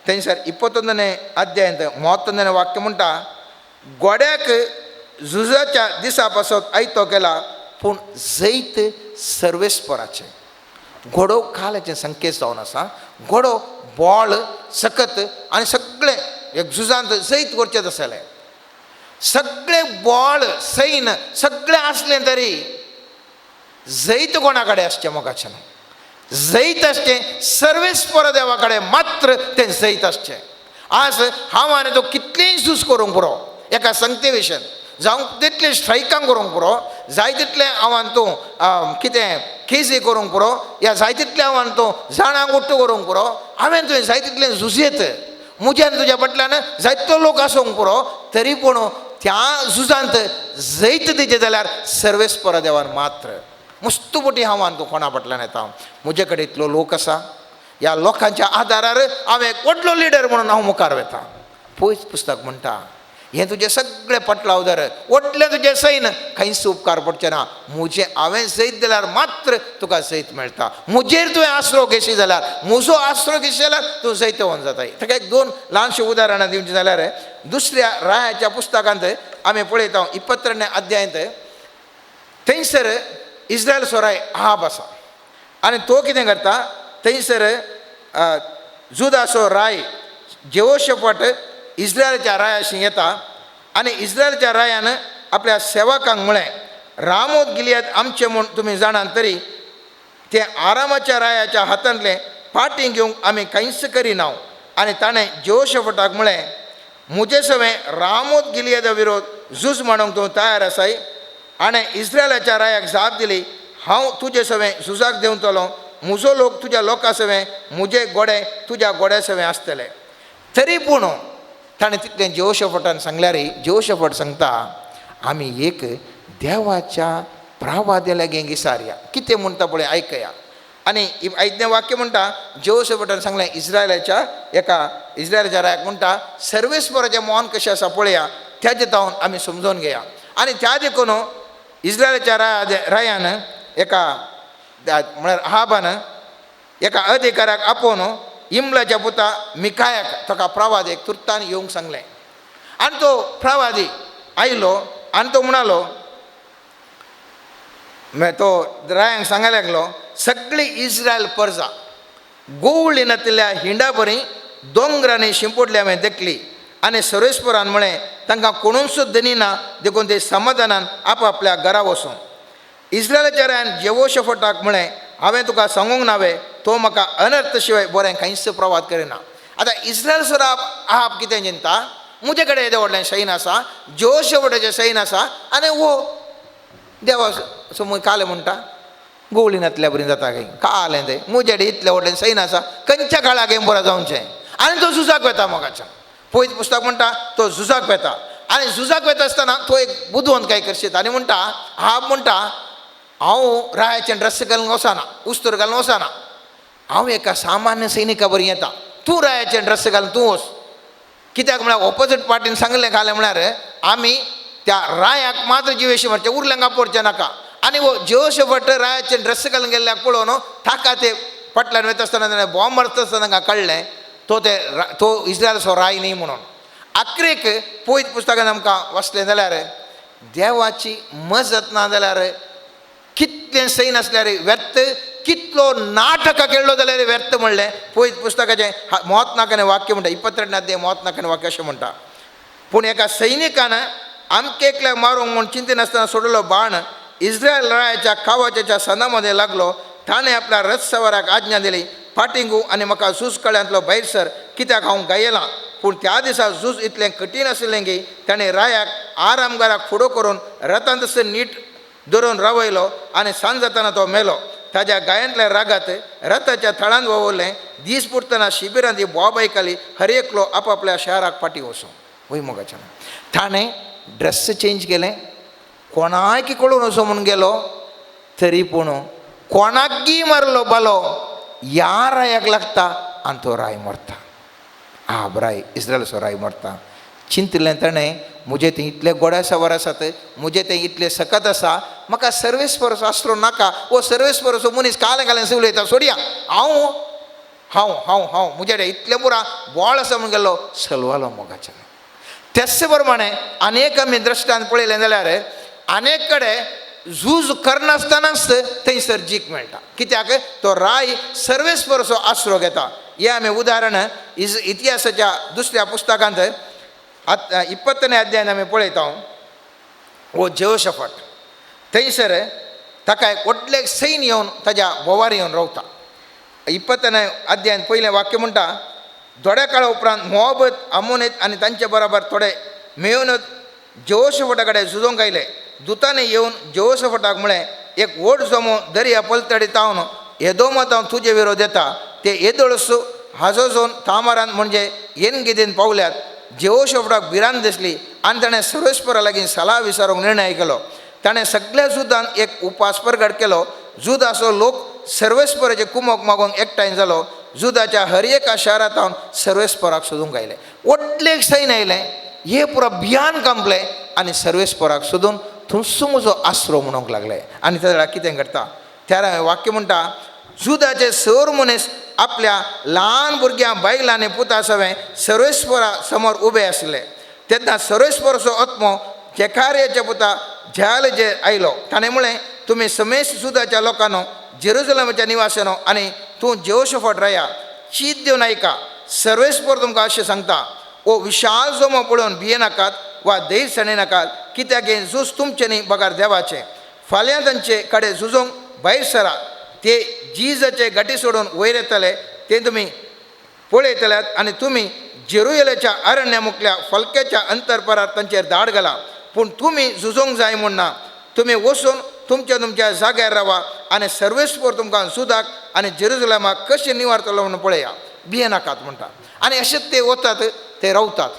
थंयसर 21 अध्यायांत 31 वाक्य म्हणटा गोड्याक झुजाच्या दिसा पासून आयतो केला पूण जैत सर्वेस्पराचें घोडो कालाचें संकेत जावन आसा घोडो बॉळ सकत आनी सगळें एक झुजांत जैत करचें आसलें सगळें बॉळ सैन सगळें आसलें तरी जैत कोणा कडेन आसचें मोगाच्यान जैत आसचें सर्वेस्पर देवा कडेन मात्र तें जैत आसचें आज हांव आनी तो कितलेंय झूज करूंक पुरो एका संगते विशयन जावं तितलें स्ट्रायकांक करूंक पुरो जाय तितलें हांवान तूं कितें केसी करूंक पुरो या जाय तितलें हांवान तूं जाणांक उट्ट करूंक पुरो हांवें तुवें जाय तितलें झुजेत म्हज्यान तुज्या फाटल्यान जायतो लोक आसूंक पुरो तरी पूण त्या झुजांत जैत दिचें जाल्यार सर्वेस्पर देवान मात्र मुस्तुबटी हांवान तूं कोणा फाटल्यान येता म्हजे कडेन इतलो लोक आसा ह्या लोकांच्या आदारार हांव एक व्हडलो लिडर म्हणून हांव मुखार वता पयस पुस्तक म्हणटा हें तुजें सगळें पटलाव धर व्हडलें तुजें सैन खंयच उपकार पडचें ना म्हजें हांवें जैत दिल्यार मात्र तुका जैत मेळटा म्हजेर तुवें आसरो घेशी जाल्यार म्हजो आसरो घेशी जाल्यार तूं जैतवन जाताय ताका एक 2 ल्हानशीं उदाहरणां दिवचीं जाल्यार दुसऱ्या रायाच्या पुस्तकांत आमी पळयता 22 अध्यायांत थंयसर इस्रायलचो राय आहाब आसा आनी तो कितें करता थंयसर जुदाचो राय जेहोशाफाट इस्रायलच्या रायाशी येता आनी इस्रायलच्या रायान आपल्या सेवकांक म्हळें रामोत गिलियाद आमचें म्हूण तुमी जाणात तरी तें आरामाच्या रायाच्या हातांतलें पाटी घेवंक आमी कांयच करिना आनी ताणें जेहोशाफाटाक म्हळें म्हजे सवें रामोत गिलियादा विरोध झूज मांडूंक तूं तयार आसाय आनी इस्रायलाच्या रायाक जाप दिली हांव तुजे सवें झुजाक देंवतलो म्हजो लोक तुज्या लोकां सवें म्हजे गोडे तुज्या गोड्या सवें आसतले तरी पूण ताणें तितलें जेहोशाफाटान सांगल्यार जेहोशाफाट सांगता आमी एक देवाच्या प्रावाद्या लागीं विचारया कितें म्हणटा पळय आयकया आनी 5वें वाक्य म्हणटा जेहोशाफाटान सांगलें इस्रायलाच्या रायाक म्हणटा सर्वेस्पराचें मोहन कशें आसा पळया तेजे तावन आमी समजून घेया आनी त्या देखून इस्रायलाच्या रायान एका म्हळ्यार आहाबान एका अधिकाऱ्याक आपोवन इम्लाच्या पुता मिकायाक ताका प्रवादी तुर्तान येवंक सांगलें आनी तो प्रवादी आयलो आनी तो म्हणालो तो रायांक सांगूंक लागलो सगळी इस्रायल प्रजा गोवळीनांतल्या हिंडा बरी दोंगरांनी शिंपोटली हांवें देखली आनी सर्वेस्परान म्हळें तांकां कोणूच सुद्दां दिना देखून ते समाधानान आपआपल्या घरा वचूं. इस्रायलाच्या रान जेवोशफटाक म्हळें हांवें तुका सांगूंक नावे तो म्हाका अनर्थ शिवाय बरें खंयच प्रवाद करिना. आतां इस्रायल सुद्दां आप कितें चिंता, म्हजे कडेन येदे व्हडलें सैन आसा, जेवोशफटाचें सैन आसा आनी वो देवा समोर काले म्हणटा गोवळीनांतल्या बरी जाता खंय कालें तें म्हजे कडेन इतलें व्हडलें सैन आसा खंयच्या काळाक हें बरें जावचें. आनी तो झुजाक वेता मोगाच्या पयलीं पुस्तक म्हणटा तो झुजाक वेता आनी झुजाक वेता आसतना तो एक बुदवंत काय करशीत आनी म्हणटा हांव म्हणटा हांव रायाचें ड्रेस घालून वचना, उस्तर घालून वचना, हांव एका सामान्य सैनिका बरी येता, तूं रायाचें ड्रेस घालून तूं वच. कित्याक म्हळ्यार ऑपोजीट पार्टीन सांगलें घालें म्हळ्यार आमी त्या रायाक मात्र जिवेशी मारचें उरल्यांक आपडचें नाका. आनी वो जेवोशफट रायाचें ड्रेस घालून गेल्ल्याक पळोवन ताका ते पटल्यान वयता आसतना बॉम्ब मारता आसतना तांकां कळ्ळें तो इस्रायलाचो राय न्ही म्हणून. आख्रेक पयत पुस्तकान आमकां वाचलें जाल्यार देवाची मजत ना जाल्यार कितलें सैन आसल्यार व्यर्थ, कितलो नाटक केल्लो जाल्यार व्यर्थ म्हणलें. पयत पुस्तकाचें मोत नाकाने वाक्य म्हणटा 22 अध्याय मोत नाकाने वाक्य अशें म्हणटा. पूण एका सैनिकान आमके एकल्याक मारूंक म्हूण चिंतिनासतना सोडलो बाण इस्रायल रायाच्या कावाच्या सना मध्ये लागलो. ताणें आपल्या रथ सवाराक आज्ञा दिली फाटींगू आनी म्हाका झूज कळ्यांतलो भायर सर कित्याक हांव गायलां. पूण त्या दिसा झूज इतलें कठीण आशिल्लें की ताणें रायाक आरामगाराक फुडो करून रथांत नीट धरून रावयलो आनी सांज जाताना तो मेलो. ताज्या गायांतल्या रागात रथाच्या थळांत वळवलें. दीस पुरतना शिबिरांत ही बोब आयकली हर एकलो आपआपल्या शाराक फाटी वचूं. वय मोगाच्या ताणें ड्रेस चेंज केलें, कोणाय की कळून वचो म्हणून गेलो तरी पूण कोणाकय मारलो बालो ह्या रायाक लागता आनी तो राय मरता. राय इस्रायलाचो राय मरता. चिंतलें ताणें म्हजें तें इतले गोड्या सवार आसात, म्हजें तें इतलें सकत आसा, म्हाका सर्वेस्परसो आसरो नाका. वो सर्वेस्परसो मनीस कालें कालें उलयता सोडया हांव हांव हांव हांव म्हजे कडेन इतलें पुरा बोळ आसा म्हणून गेलो सलवालो मोगाच्या. तेच प्रमाणे अनेक आमी दृश्टांत पळयलें जाल्यार अनेक कडेन झूज करनासतनाच थंयसर जीक मेळटा. कित्याक तो राय सर्वेस्परसो आसरो घेता. हें आमी उदाहरण इतिहासाच्या दुसऱ्या पुस्तकांत 20 अध्यायान आमी पळयता. वो जेहोशफट थंयसर ताका एक व्हडलें सैन येवन ताज्या बोवार येवन रावता. 20 अध्यायान पयलें वाक्य म्हणटा थोड्या काळा उपरांत मोवाब आमोनीत आनी तांचे बरोबर थोडे मेळून जेहोशफटा कडेन झुजोंक आयले. दुतांनी येवन जेहोशफटाक म्हळें एक व्हड जमो दर्या पलतडी तावन एदोमांत हांव तुजे विरोध येता. ते येदोळस हाजोजोन तामारान म्हणजे येन गिदेन पावल्यात. जेहोशफटाक भिरांत दिसली आनी ताणें सर्वेस्परा लागीं सलाह विचारूंक निर्णय केलो. ताणें सगळ्या जुदान एक उपास परगट केलो. जुदाचो लोक सर्वेस्पराचे कुमक मागूंक एकठांय जालो. जुदाच्या हर एका शारांत हांव सर्वेस्पराक सोदूंक आयलें. व्हडलें सैन आयलें, हे पुरो भियान कंपलें आनी सर्वेस्पराक सोदून थंयसो म्हजो आसरो म्हणूंक लागले. आनी ताका कितें करता त्या वाक्य म्हणटा जुदाचे सर मनीस आपल्या ल्हान भुरग्यां बायलां आनी पुता सवें सर्वेस्परा समोर उबे आसले. तेन्ना सर्वेस्पराचो आत्मो जेकार्याच्या पुता झालजे आयलो. ताणें म्हळें तुमी समेश जुदाच्या लोकांनो जेरुसलेमाच्या निवासानो आनी तूं जेहोशफट राया चीत दिवन आयका. सर्वेस्पर तुमकां अशें सांगता ओ विशाल जमो पळोवन भियेनाकात वा धैर्य सणयनाकात. कित्याक हें झूज तुमचें न्ही बगार देवाचें. फाल्यां तांचे कडेन झुजोंक भायर सरा. ते जिजाचे गाटी सोडून वयर येतले ते तुमी पळयतल्यात आनी तुमी जेरुसलेमाच्या अरण्या मुखल्या फलक्याच्या अंतरपरार तांचेर धाड घाला. पूण तुमी झुजोंक जाय म्हूण ना. तुमी वचून तुमच्या जाग्यार रावा आनी सर्वेस्पर तुमकां झुजाक आनी जेरुसलेमाक कशें निवारतलो म्हणून पळया. भियेनाकात म्हणटा. आनी अशेंच ते वतात, ते रावतात.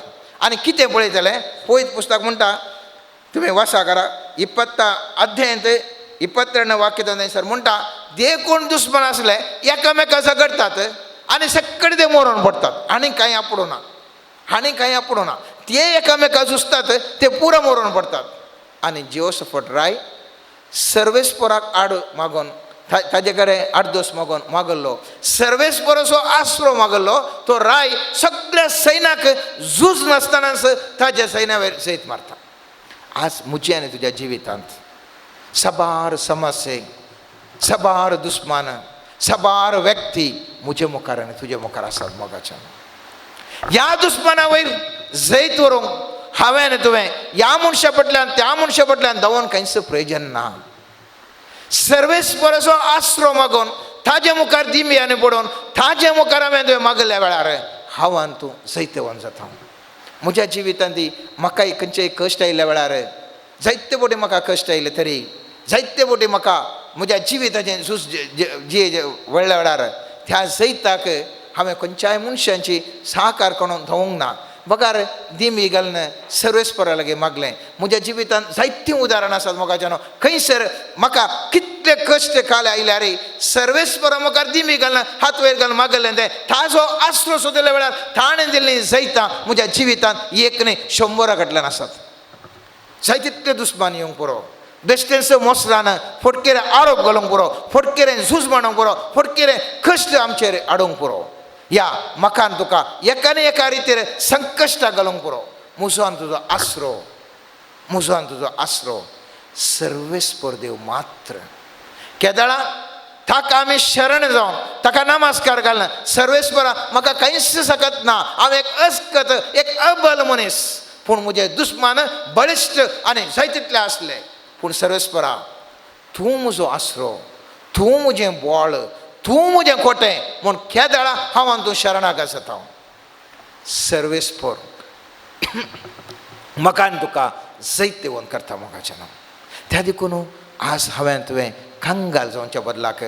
आनी कितें पळयतले पयत पुस्तक म्हणटा तुमी वाचा करा 20 अध्यायांत 22 वाक्य थंयसर म्हणटा जे कोण दुश्मन आसले एकामेका झगडतात आनी सगळे ते मरून पडटात. आनी कांय आपडूना, आनी कांय आपडूना. ते एकामेका झुजतात, ते पुरो मरून पडतात. आनी जेहोशफट राय सर्वेस्पराक आड मागून ताजे कडेन आडदोस मागल्लो सर्वेस्पराचो आसरो मागल्लो. तो राय सगळ्या सैनाक झूज नासतनाच ताज्या सैन्या वयर सैत मारता. आज म्हज्या आनी तुज्या जिवितांत सबार समस्ये, सबार दुस्मान, सबार व्यक्ती मुझे मुखार आणि तुझे मुखार असतात मोगाच्या या दुस्मना वयर जैत व्हरूंक हांवें तुवें ह्या मनशा फाटल्यान त्या मनशा फाटल्यान धांवोन कांयच प्रयोजन ना. सर्वेस्पराचो आसरो मागून ताजे मुखार दिंब्याने पडोवन ताजे मुखार हांवें तुवें मागल्या वेळार हांव आनी तूं जैतवन जाता. म्हज्या जिवितांत ती म्हाका खंयचेय कश्ट आयिल्ल्या वेळार जायते फावटी म्हाका कश्ट आयले तरी जायते फावटी म्हाका म्हज्या जिविताचें झूज जी वळल्या वेळार त्या जैताक हांवें खंयच्याय मनशांची सहकार करून धांवूंक ना. बगार दिमी घालून सर्वेस्परा लागीं मागलें. म्हज्या जिवितांत जायतीं उदाहरणां आसात मोगाच्यान. खंयसर म्हाका कितले कश्ट काल आयल्यार सर्वेस्परा मुखार दिमी घालून हात वयर घालून मागलें तें ताजो आसरो सोदिल्ल्या वेळार ताणें दिल्लीं जैतां म्हज्या जिवितांत एक न्ही 100 फाटल्यान आसात. जायतितले दुस्मान येवंक पुरो बेश्टेंच मोसरान फटकेर आरोप घालूंक पुरो फटकेरें झूज मांडूंक पुरो फटकेरें कश्ट आमचेर हाडूंक पुरो या म्हाकान तुका एकाने एका रितीर संकश्टाक घालूंक पुरो. म्हजो आनी तुजो आसरो म्हजो आनी तुजो आसरो सर्वेस्पर देव मात्र. केदाळा ताका आमी शरण जावन ताका नमस्कार घालना. सर्वेस्परा म्हाका कांयच सकत ना हांव एक अस्कत एक अबल मनीस पूण म्हजे दुस्मान बळिश्ट आनी जायतितले आसले पूण सर्वेस्परा तूं म्हजो आसरो तूं म्हजें बोळ तूं म्हजें खोटें म्हूण केदाळा हांव आनी तूं शरणाक आसता. सर्वेस्पर म्हाका आनी तुका जैत देवोन करता मोगाचें नांव. त्या देखून आज हांवें तुवें कंगाल जावच्या बदलाक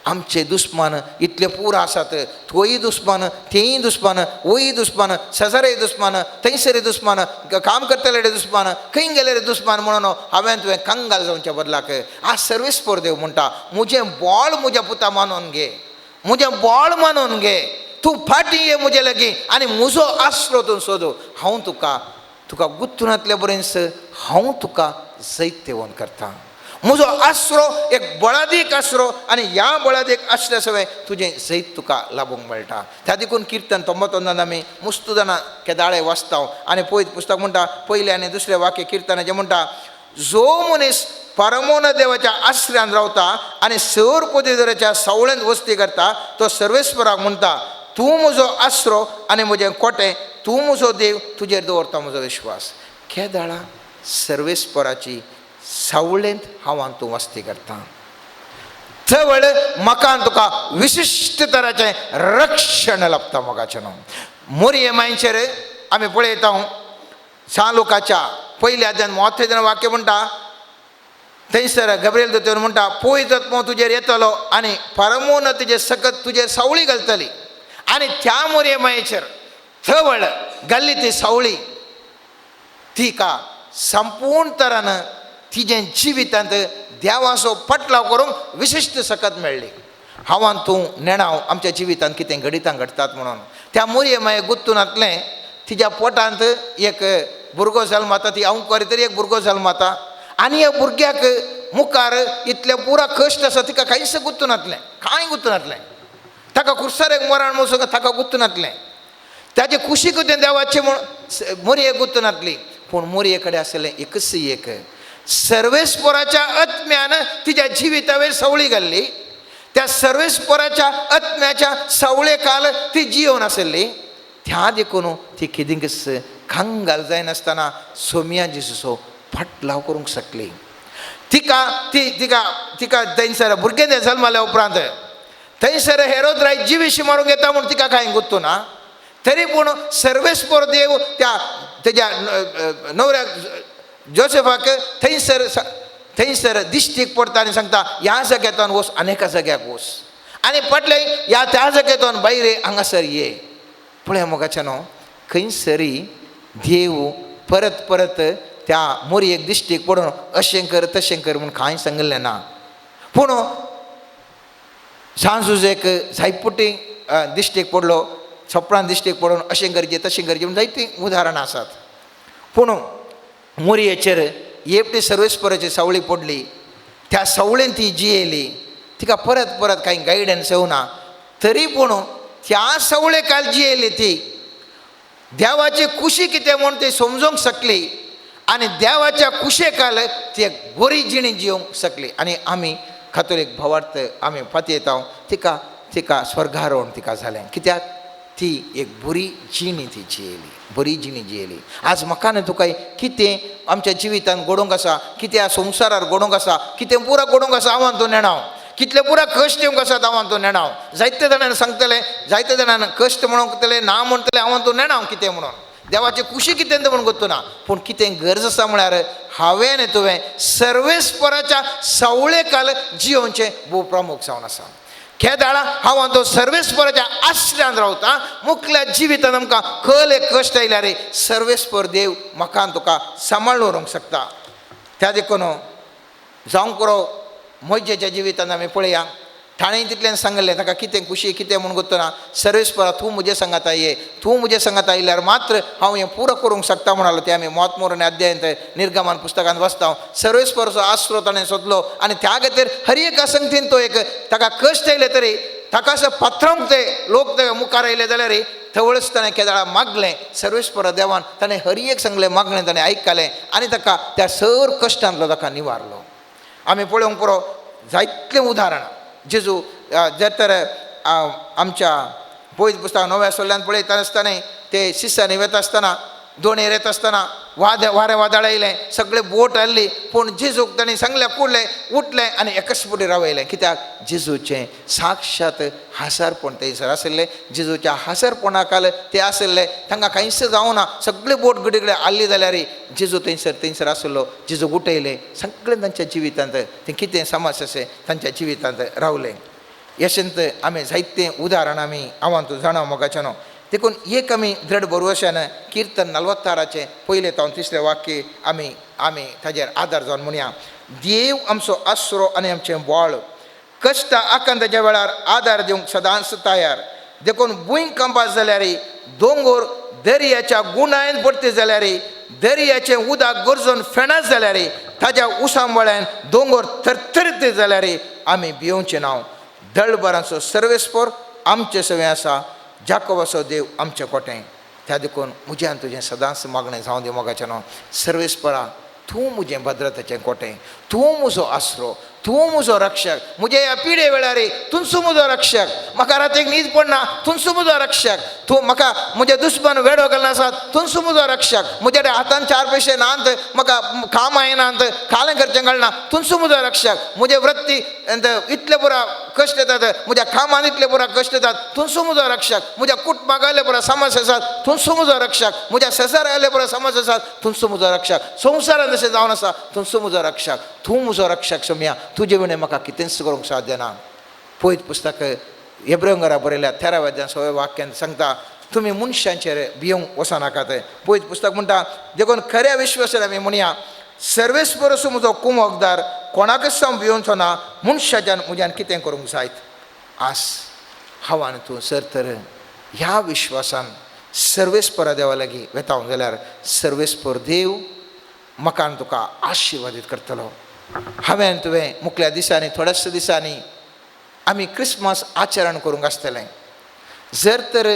आमचे दुस्मान इतले पूर आसात. तोयी दुस्मान तेयी दुस्मान वोयी दुस्मान शेजारी दुस्मान थंयसरी दुस्मान काम करतले दुस्मान खंय गेले दुस्मान म्हणून हांवें तुवें कंगाल जावच्या बदलाक आज सर्वेस्पर देव म्हणटा म्हजें बोळ म्हज्या पुता मानून घे म्हजें बोळ मानून घे तूं फाटीं ये म्हजे लागीं आनी म्हजो आसरो तूं सोद हांव तुका गुत्तुनांतले बरेंच हांव तुका जैत देवोन करता. म्हजो आसरो एक बळादीक आसरो आनी ह्या बळादीक आसल्या सवय तुजें जैत तुका लाभूंक मेळटा. त्या देखून कीर्तन 99 आमी मुस्तू जाणां केदाळे वाचता आनी पळयत पुस्तक म्हणटा पयले आनी दुसरें वाक्य किर्तनाचें म्हणटा जो मनीस परमोन देवाच्या आश्रयान रावता आनी सौर पदवीधराच्या सावळेंत वस्ती करता तो सर्वेस्पराक म्हणटा तूं म्हजो आसरो आनी म्हजें कोटें तूं म्हजो देव तुजेर दवरता म्हजो विश्वास. केदाळा सर्वेस्पराची सावळेंत हांव आनी तूं वस्ती करता. थवळ म्हाका आनी तुका विशिश्ट तराचें रक्षण लाभता मोगाचें नांव. मोरये मांयचेर आमी पळयता सांलुकाच्या पयल्या अध्यायान 33 वाक्य म्हणटा थंयसर गब्रिएल दोतोर म्हणटा पळयत आत्मो तुजेर येतलो आनी परमोन तुजे सकत तुजेर सावळी घालतली आनी त्या मोरये मांयचेर थवळ घाल्ली ती सावळी तिका संपूर्ण तरान तिजें जिवितांत देवाचो पटलाव करूंक विशिश्ट सकत मेळ्ळी. हांव आनी तूं नेणाव आमच्या जिवितांत कितें घडितां घडटात म्हणून त्या मोरये माये गुत्तुनांतलें तिच्या पोटांत एक भुरगो जल्माता ती अवंकारी तरी एक भुरगो जल्माता आनी ह्या भुरग्याक मुखार इतले पुरा कश्ट आसा तिका कांयच गुत्तुनांतलें कांय गुत्तुनांतलें ताका कुर्सारेक मरण वचूंक ताका गुत्तुनांतलें ताजे कुशीक तें देवाचें म्हूण मोरये गुत्तुनांतली पूण मोरये कडेन आसलें एकच एक सर्वेस्पराच्या आत्म्यान तिच्या जिवितावेर सावळी घाल्ली. त्या सर्वेस्पराच्या आत्म्याच्या सावळे काल ती जियोन आसली. त्या देखून ती कितेंच कंगाल जायनासतना सोमिया जेजूचो फटलाव करूंक शकली. तिका तिका थंयसर भुरगें जल्माल्या उपरांत थंयसर हेरोद राय जिवीशी मारूंक येता म्हूण तिका कांय गुत्तू ना. तरी पूण सर्वेस्पर देव त्या तेज्या न्हवऱ्याक जोसेफाक थंयसर दिश्टीक पडटा आनी सांगता ह्या जाग्यातून वच आनेका जाग्याक वच आनी पटले ह्या त्या जाग्यातून भायर हांगासर ये. पळय मोगाच्या न्हू खंयसरी देव परत परत त्या मोरयेक दिश्टीक पडून अशें कर तशें कर म्हूण कांय सांगलें ना. पूण सांजुजेक जायपुटी दिश्टीक पडलो सपनान दिश्टीक पडून अशें करचें तशें करचें म्हूण जायतीं उदाहरणां आसात. पूण मोरयेचेर येपटी सर्वेस्पराची सावळी पडली त्या सावळेन ती जियेली तिका परत परत कांय गायडन्स येवना. तरी पूण त्या सावळे काल जियेली ती देवाची खुशी कितें म्हूण ती समजूंक शकली आनी देवाच्या कुशे काल ती एक बरी जिणी जियोंक शकली. आनी आमी कातोलीक भावार्थ आमी फाती येता तिका तिका स्वर्गारोहण तिका जालें कित्याक ती एक बरी जिणी ती जियेली बरी जिणी जियेली. आज म्हाका न्हय तुका कितें आमच्या जिवितांत घडोवंक आसा कितें ह्या संवसारार घडोवंक आसा कितें पुरा घडोवंक आसा हांव तो नेणाव कितले पुरा कश्ट येवंक आसात हांव तो नेणाव. जायते जाणांनी सांगतले जायते जाणांनी कश्ट म्हणतले ना म्हणटले हांव तो नेणाव कितें म्हणून देवाची खुशी कितें तें म्हणून गोत्तो ना. पूण कितें गरज आसा म्हळ्यार हांवें न्ही तुवें सर्वेस्पराच्या सावळेकाल जियोवचें भोव प्रामुख जावन आसा. खेदाळा हांव तो सर्वेस्पराच्या आश्रयान रावता. मुखल्या जिवितांत आमकां खल एक कश्ट आयल्यार सर्वेस्पर देव म्हाका तुका सांबाळून व्हरूंक शकता. त्या देखून जावंक पुरो मोज्जेच्या जिवितांत आमी पळया ताणें तितल्यान सांगलें ताका कितें खुशी कितें म्हणून गोत्तो ना. सर्वेस्परा तूं म्हजे सांगात ये तूं म्हजे सांगात आयल्यार मात्र हांव हें पुरो करूंक शकता म्हणलो. तें आमी मोत मोरण अध्याय निर्गमन पुस्तकांत वाचता. सर्वेस्पराचो आसरो ताणें सोदलो आनी त्या खातीर हर एका संगतीन तो एक ताका कश्ट आयले तरी ताका असो पात्रांक ते लोक ते मुखार आयले जाल्यार थवळच ताणें केदाळा मागलें. सर्वेस्परा देवान ताणें हर एक सांगलें मागणें ताणें आयकलें आनी ताका त्या सर कश्टांतलो ताका निवारलो. आमी पळोवंक पुरो जायतलें उदाहरण जेजू जर तर आमच्या पयत पुस्तक नव्या सोल्ल्यान पळयता आसतना ते शिस्सांनी वता आसतना दोणेर येता आसतना वारें वादळ आयलें सगळें बोट आहली पूण जेजूक ताणें सांगलें कुडलें उठलें आनी एकाच फुडें रावयलें कित्याक जेजूचें साक्षात हासारपण थंयसर आशिल्लें. जेजूच्या हासारपणाकाल ते आशिल्ले तांकां कांयच जावना सगळे बोट गडे आल्ली जाल्यार जेजू थंयसर आशिल्लो. जेजू उठयलें सगळें तांच्या जिवितांत तें कितें समस्या आसा तांच्या जिवितांत रावलें. यशंत आमी जायतें उदाहरण आमी हांवां तूं जाणा मोगाचें न्हू. देखून एक आमी दृढ भरवशान किर्तन 46 पयलें तावन तिसरें वाक्य आमी ताजेर आदार जावन म्हणया. देव आमचो आसरो आनी आमचें बळ कश्ट आकांताच्या वेळार आदार दिवंक सदांच तयार. देखून भुंय कंपास जाल्यार दोंगर दर्याच्या गुणायन पडटे जाल्यार दर्याचें उदक गरजून फेणात जाल्यार ताज्या उसांबळ्यान दोंगर थरथरते जाल्यार आमी भियोवचें नांव. दळबरांचो सर्वेस्पर आमचे सवें आसा जाकोबाचो देव आमचें कोटें. त्या देखून म्हज्यान तुजें सदांच मागणें जावं दी मोगाचें न्हू. सर्वेस्परा तूं म्हजें भद्रतेचें कोटें तूं म्हजो आसरो तूं म्हजो रक्षक. म्हज्या ह्या पिडे वेळार तुमचो म्हजो रक्षक. म्हाका रातीक न्हीद पडना तुमचो म्हजो रक्षक. तूं म्हाका म्हजे दुश्मन वेडो घालना आसात तुमचो म्हजो रक्षक. म्हजे हातान 4 पयशे नात म्हाका काम येनात कालें करचें घालना तुमचो म्हजो रक्षक. म्हजे वृत्ती इतले पुरा कश्ट येतात म्हज्या कामान इतले पुरा कश्ट येतात तुमचो म्हजो रक्षक. म्हज्या कुटुंबाक आयले पुरा समस्या आसात तुमचो म्हजो रक्षक. म्हज्या शेजार आयले पुरा समस्या आसात तुमचो म्हजो रक्षक. संवसारान जशें जावन आसा तुमचो म्हजो रक्षक. तूं म्हजो रक्षक सोम्या तुजे विणे म्हाका कितेंच करूंक साध्य ना. पयत पुस्तक हेब्रेंकारा बरयल्या 13व्या अध्यायान 6व्या वाक्यान सांगता तुमी मनशांचेर भियोंक वचनाकात. पयत पुस्तक म्हणटा देखून खऱ्या विश्वासान आमी म्हणया सर्वेस्पर असो म्हजो कुमकदार कोणाकच हांव भियोवचो ना. मनशाच्यान म्हज्यान कितें करूंक जायत. आस हांवान तूं सर तर ह्या विश्वासान सर्वेस्परा देवा लागीं वेतावंक जाल्यार सर्वेस्पर देव म्हाका तुका आशिर्वादीत करतलो. हांवें तुवें मुखल्या दिसांनी थोड्याच दिसांनी आमी क्रिसमस आचरण करूंक आसतलें. जर तर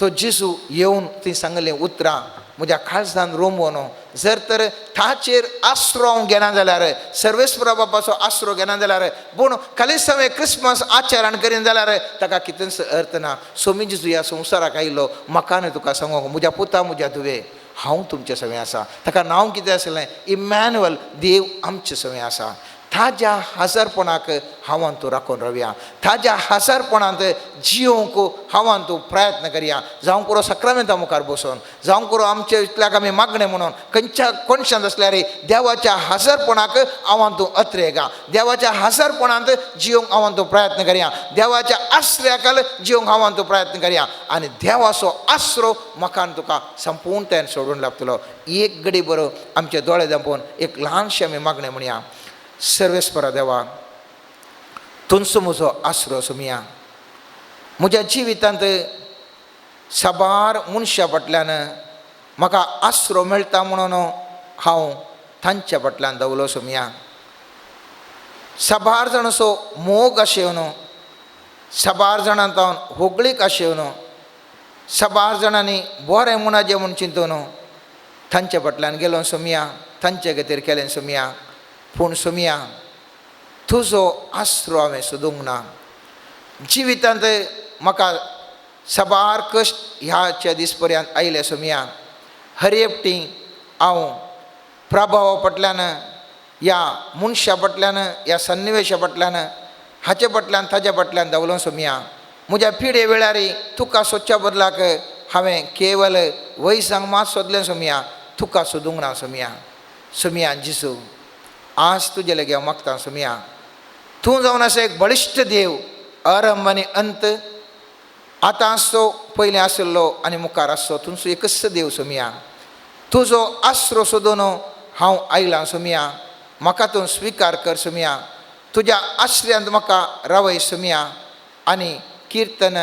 तो जेजू येवन थंय सांगलें उतरां म्हज्या काळजान रोमवन जर तर ताचेर आसरो हांव घेना जाल्यार सर्वेस्परा बापाचो आसरो घेना जाल्यार पूण खालीच हांवें क्रिसमस आचरण करीन जाल्यार ताका कितेंच अर्थ ना. सोमी जेजू ह्या संवसाराक आयिल्लो म्हाका न्हय तुका सांगूंक म्हज्या पुता म्हज्या तुवें हांव तुमचे सवें आसा. ताका नांव कितें आसलें इमॅन्युअल देव आमचे सवें आसा. ताज्या हजरपणाक हांवां तूं राखून रावया. ताज्या हजरपणांत जियोवंक हांवां तूं प्रयत्न करया. जावं करो सक्रामेंता मुखार बसून जावं करो आमच्या इतल्याक आमी मागणें म्हणून खंयच्या कोणशांत आसल्यार देवाच्या हजरपणाक हांवां तूं अत्रेगा. देवाच्या हजरपणांत जियोवंक हांवां तूं प्रयत्न करया. देवाच्या आश्रयाखाल जियोवंक हांवां तूं प्रयत्न करया. आनी देवाचो आसरो म्हाका तुका संपूर्णतायेन सोडून लागतलो. एक घडी बरो आमचे दोळे धांपून एक ल्हानशें आमी मागणें म्हणया. सर्वेस्परा देवा तुमचो म्हजो आसरो सोमिया. म्हज्या जिवितांत साबार मनशां फाटल्यान म्हाका आसरो मेळटा म्हणून हांव तांच्या फाटल्यान दवलो सोमिया. साबार जाण असो मोग आशेवन साबार जाणां हांव होगळीक आशेवन साबार जाणांनी बरें म्हणा म्हूण चिंतून तांच्या फाटल्यान गेलो सोमिया. तांचे खातीर केलें सोमिया. पूण सोमिया तुजो आसरो हांवें सोदूंक ना. जिवितांत म्हाका साबार कश्ट ह्याच्या दीस पर्यंत आयले सोम्या. हर एकटी हांव प्रभावा फाटल्यान, ह्या मनशा फाटल्यान, ह्या सन्निवेशा फाटल्यान, हाचे फाटल्यान ताचे फाटल्यान धांवलो सोम्या. म्हज्या पिडे वेळारी तुका सोदच्या बदलाक हांवें केवल वयसांक मात सोदलें सोम्या, तुका सोदूंक ना सोम्या. सोम्या जिसू, आज तुजे लागीं हांव मागतां सोम्या. तूं जावन आसा एक बळिश्ट देव, आरंभ आनी अंत, आतां आसचो, पयलीं आशिल्लो आनी मुखार आसचो, तुजो एकच देव सोम्या. तुजो आसरो सोदून हांव आयलां सोम्या. म्हाका तूं स्विकार कर सोम्या. तुज्या आश्रयांत म्हाका रावय सोम्या. आनी किर्तन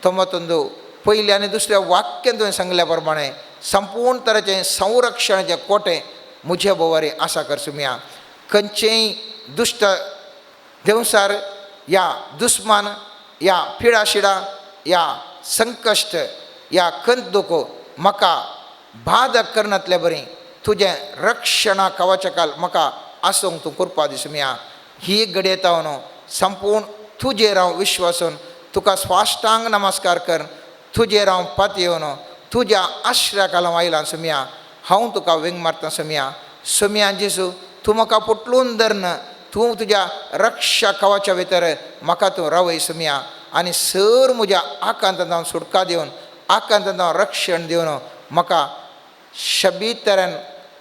तोमतोंदू पयल्या आनी दुसऱ्या वाक्यान तुवें सांगल्या प्रमाणे संपूर्ण तरेचें संरक्षणाचें कोटें म्हज्या बोवारी आसा कर सोम्या. खंयचेय दुश्ट देवसार, या दुस्मान, या पिडाशिडा, या संकश्ट, या खंत दुख म्हाका बाधक करनातले बरी तुजें रक्षणा कवचा काल म्हाका आसूंक तूं कृपा दी सोम्या. ही घडयेता न्हू संपूर्ण तुजेर हांव विश्वासून तुका स्वाश्टांग नमस्कार कर. तुजेर हांव पात येवन तुज्या आश्रया काल हांव आयलां सोम्या. हांव तुका वेंग मारता सोम्या. सोम्या जेसू, तूं म्हाका पुटलून धरना. तूं तुज्या रक्षा कवचा भितर म्हाका तूं रावय सोम्या. आनी सर म्हज्या आकांतांत हांव सुटका दिवन, आकांतांत हांव रक्षण दिवन म्हाका शबीत तरेन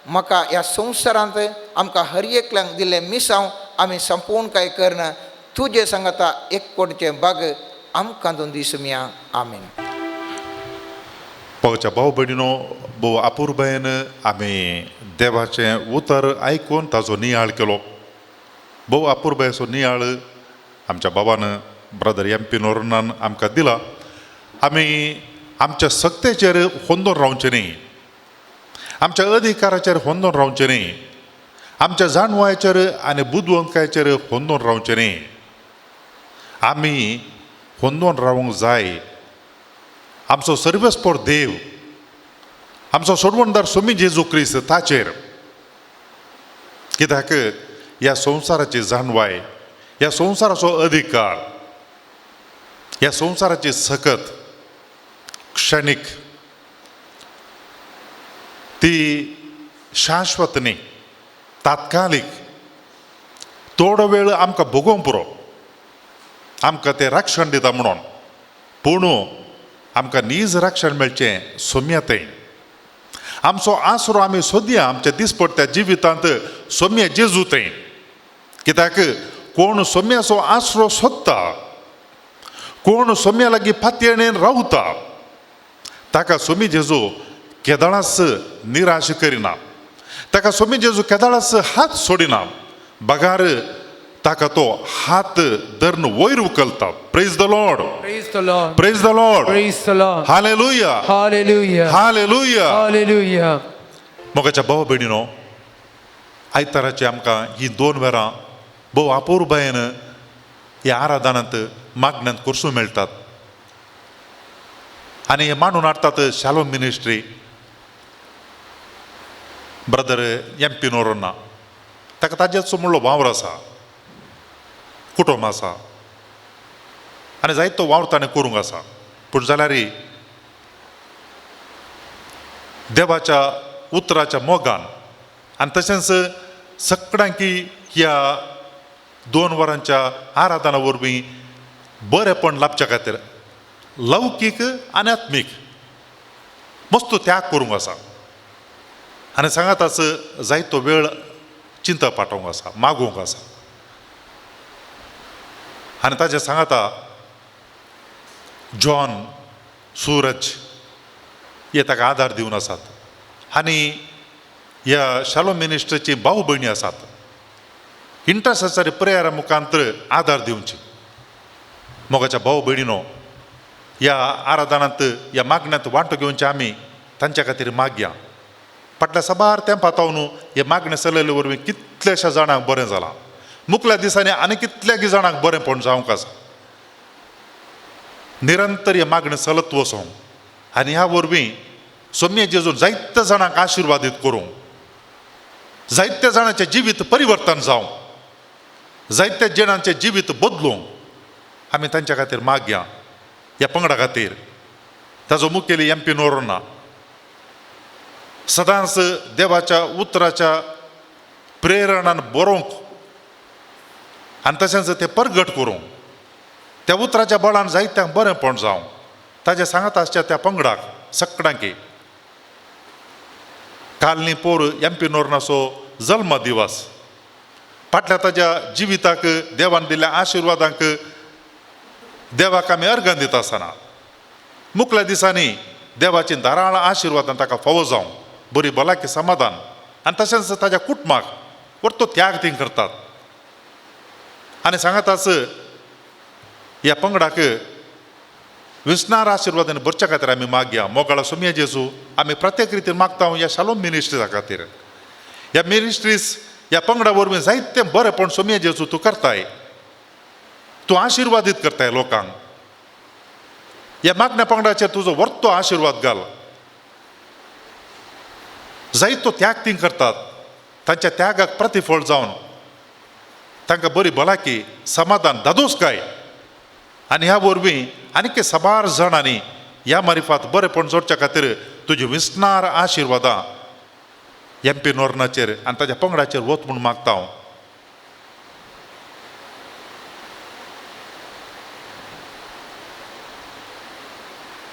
म्हाका ह्या संवसारांत आमकां हर एकल्यांक दिल्लें मिसांव आमी संपूर्ण कांय करना. तुजे सांगाता एक कोटीचें भाग आमकां तूं दी सोम्या. आमीन. पगच्या भाव भयणीनो, भोव अपुर्बायेन आमी देवाचें उतर आयकून ताचो नियाळ केलो. भोव अपुर्बायेचो नियाळ आमच्या बाबान, ब्रदर MP नोरनान आमकां दिला. आमी आमच्या सक्तेचेर होंदून रावचें न्ही, आमच्या अधिकाराचेर होंदून रावचें न्ही, आमच्या जाणवायचेर आनी बुदवंतकायेचेर होंदून रावचें न्ही. आमी होंदून रावूंक जाय आमचो सर्वेस्पोर देव, आमचो सोडवणदार स्वामी जेजू क्रिस्त ताचेर. कित्याक ह्या संवसाराची जाणवाय, ह्या संवसाराचो अधिकार, ह्या संवसाराची सकत क्षणीक, ती शाश्वत न्ही, तात्कालीक. थोडो वेळ आमकां भोगोवंक पुरो, आमकां तें रक्षण दिता म्हणून. पूण आमकां नीज रक्षण मेळचें सोम्यातें. आमचो आसरो आमी सोदया आमच्या दिसपट्ट्या जिवितांत सोम्या जेजूतें. कित्याक कोण सोम्याचो आसरो सोदता, कोण सोम्या लागीं फातयेणेन रावता, ताका सोमी जेजू केदाळास निराश करिना. ताका सोमी जेजू केदाळास हात सोडिना. बगार ताका तो हात धरून वयर उखलता. Praise the Lord, Praise the Lord. Praise the Lord, Praise the Lord. Hallelujah, Hallelujah. Hallelujah. Hallelujah. मोगाच्या भाव भयणीनो, आयताराची आमकां ही 2 वरां भोव अपुर्बायेन ह्या आराधनांत मागण्यांत करसूं मेळटात. आनी हे मांडून हाडटात shalom ministry, brother MP Noronha. ताका ताजेचो म्हणलो वावर आसा, कुटुंब आसा, आनी जायतो वावर ताणें करूंक आसा. पूण जाल्यार देवाच्या उतराच्या मोगान आनी तशेंच सगळ्यांकी ह्या 2 वरांच्या आराधना वरवीं बरेपण लाभच्या खातीर लौकीक आनी आत्मीक मस्त त्याग करूंक आसा. आनी सांगाताच जायतो वेळ चिंता पाठोवंक आसा, मागोवंक आसा. आनी ताजे सांगाता जॉन, सूरज हे ताका आदार दिवन आसात. आनी ह्या शालोम मिनिस्ट्रीची भाव भयणी आसात. इंटरसेसरी प्रेयरा मुखांतर आदार दिवची. मोगाच्या भाव भयणीनो, ह्या आराधनांत ह्या मागण्यांत वांटो घेवचे आमी तांच्या खातीर मागया. फाटल्या साबार तेंपां तावन हे मागणे चलयले वरवीं कितलेशा जाणांक बरें जालां. मुखल्या दिसांनी आनी कितल्याक जाणांक बरेंपण जावंक आसा. निरंतर हे मागणें चलत वचोंक आनी ह्या वरवीं सोम्या जेजून जायत्या जाणांक आशिर्वादीत करूंक, जायत्या जाणांचें जिवीत परिवर्तन जावं. जायत्या जणांचे जिवीत बदलूंक आमी तांच्या खातीर मागया. ह्या पंगडा खातीर ताजो मुखेली MP नोरोना सदांच देवाच्या उतराच्या प्रेरणान बरोवंक आनी तशेंच तें परगट करूंक त्या उतराच्या बळान जायत्यांक बरेंपण जावं ताजे सांगत आसच्या त्या पंगडाक सगळ्यांक काल न्ही पोर MP नोरनाचो जल्म दिवस. फाटल्या ताच्या जिविताक देवान दिल्ल्या आशिर्वादांक देवाक आमी अर्घां दिता आसतना मुखल्या दिसांनी देवाची धाराळ आशिर्वादान ताका फावो जावं बरी भलायकी समाधान आनी तशेंच ताच्या कुटुंबाक परतो त्याग तीं करतात. आनी सांगत आस ह्या पंगडाक विस्नार आशिर्वादान भरच्या खातीर आमी मागया. मोगाळा सोमया जेजू आमी प्रत्येक रितीन मागता ह्या शालोम मिनिस्ट्रीजा खातीर. ह्या मिनिस्ट्रीज ह्या पंगडा वरवीं जायतें बरेंपण सोमया जेजू तूं करताय. तूं आशिर्वादीत करताय लोकांक. ह्या मागण्या पंगडाचेर तुजो वर्तो आशिर्वाद घाल. जायतो त्याग तीं करतात तांच्या त्यागाक प्रतिफळ जावन तांकां बरी भलायकी समाधान दादोसकाय आनी ह्या वरवीं आनीक साबार जाणांनी ह्या मारिफात बरेपण जोडच्या खातीर तुजी विस्नार आशिर्वादां MP नोरनाचेर आनी ताच्या पंगडाचेर वत म्हूण मागता हांव.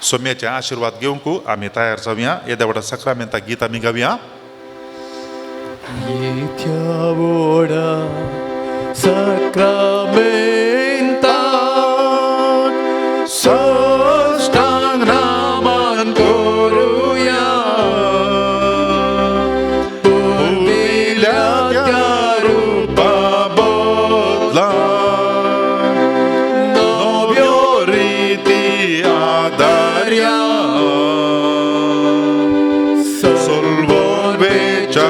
सोम्याचे आशिर्वाद घेवंक आमी तयार जावया. येद्या व्हडा सक्रामेंता गीत आमी गावया. Ora sacramentat sostang naman koruya Pulbilat rupa bodla novio riti adarya solvolvecha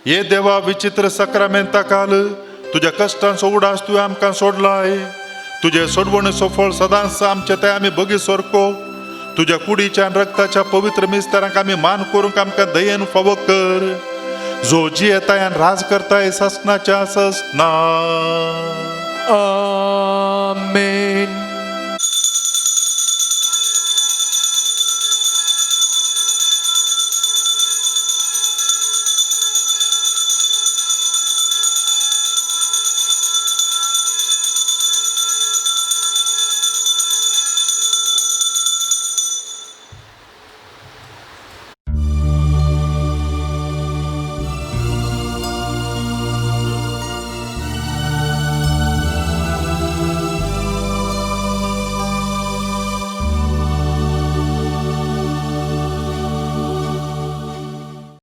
ये देवा विचित्र सक्रामेंता काल तुझ्या कष्टांचो उडास तुवें आमकां सोडलाय. तुझे सोडवणेचो फळ सदांच आमचे ते आमी बगी सोरको. तुझ्या कुडीच्या आनी रक्ताच्या पवित्र मिस्तारांक आमी मान करूंक आमकां दयेन फावो कर. जो जियेताय आनी राज करताय ससनाच्या ससना. Amen.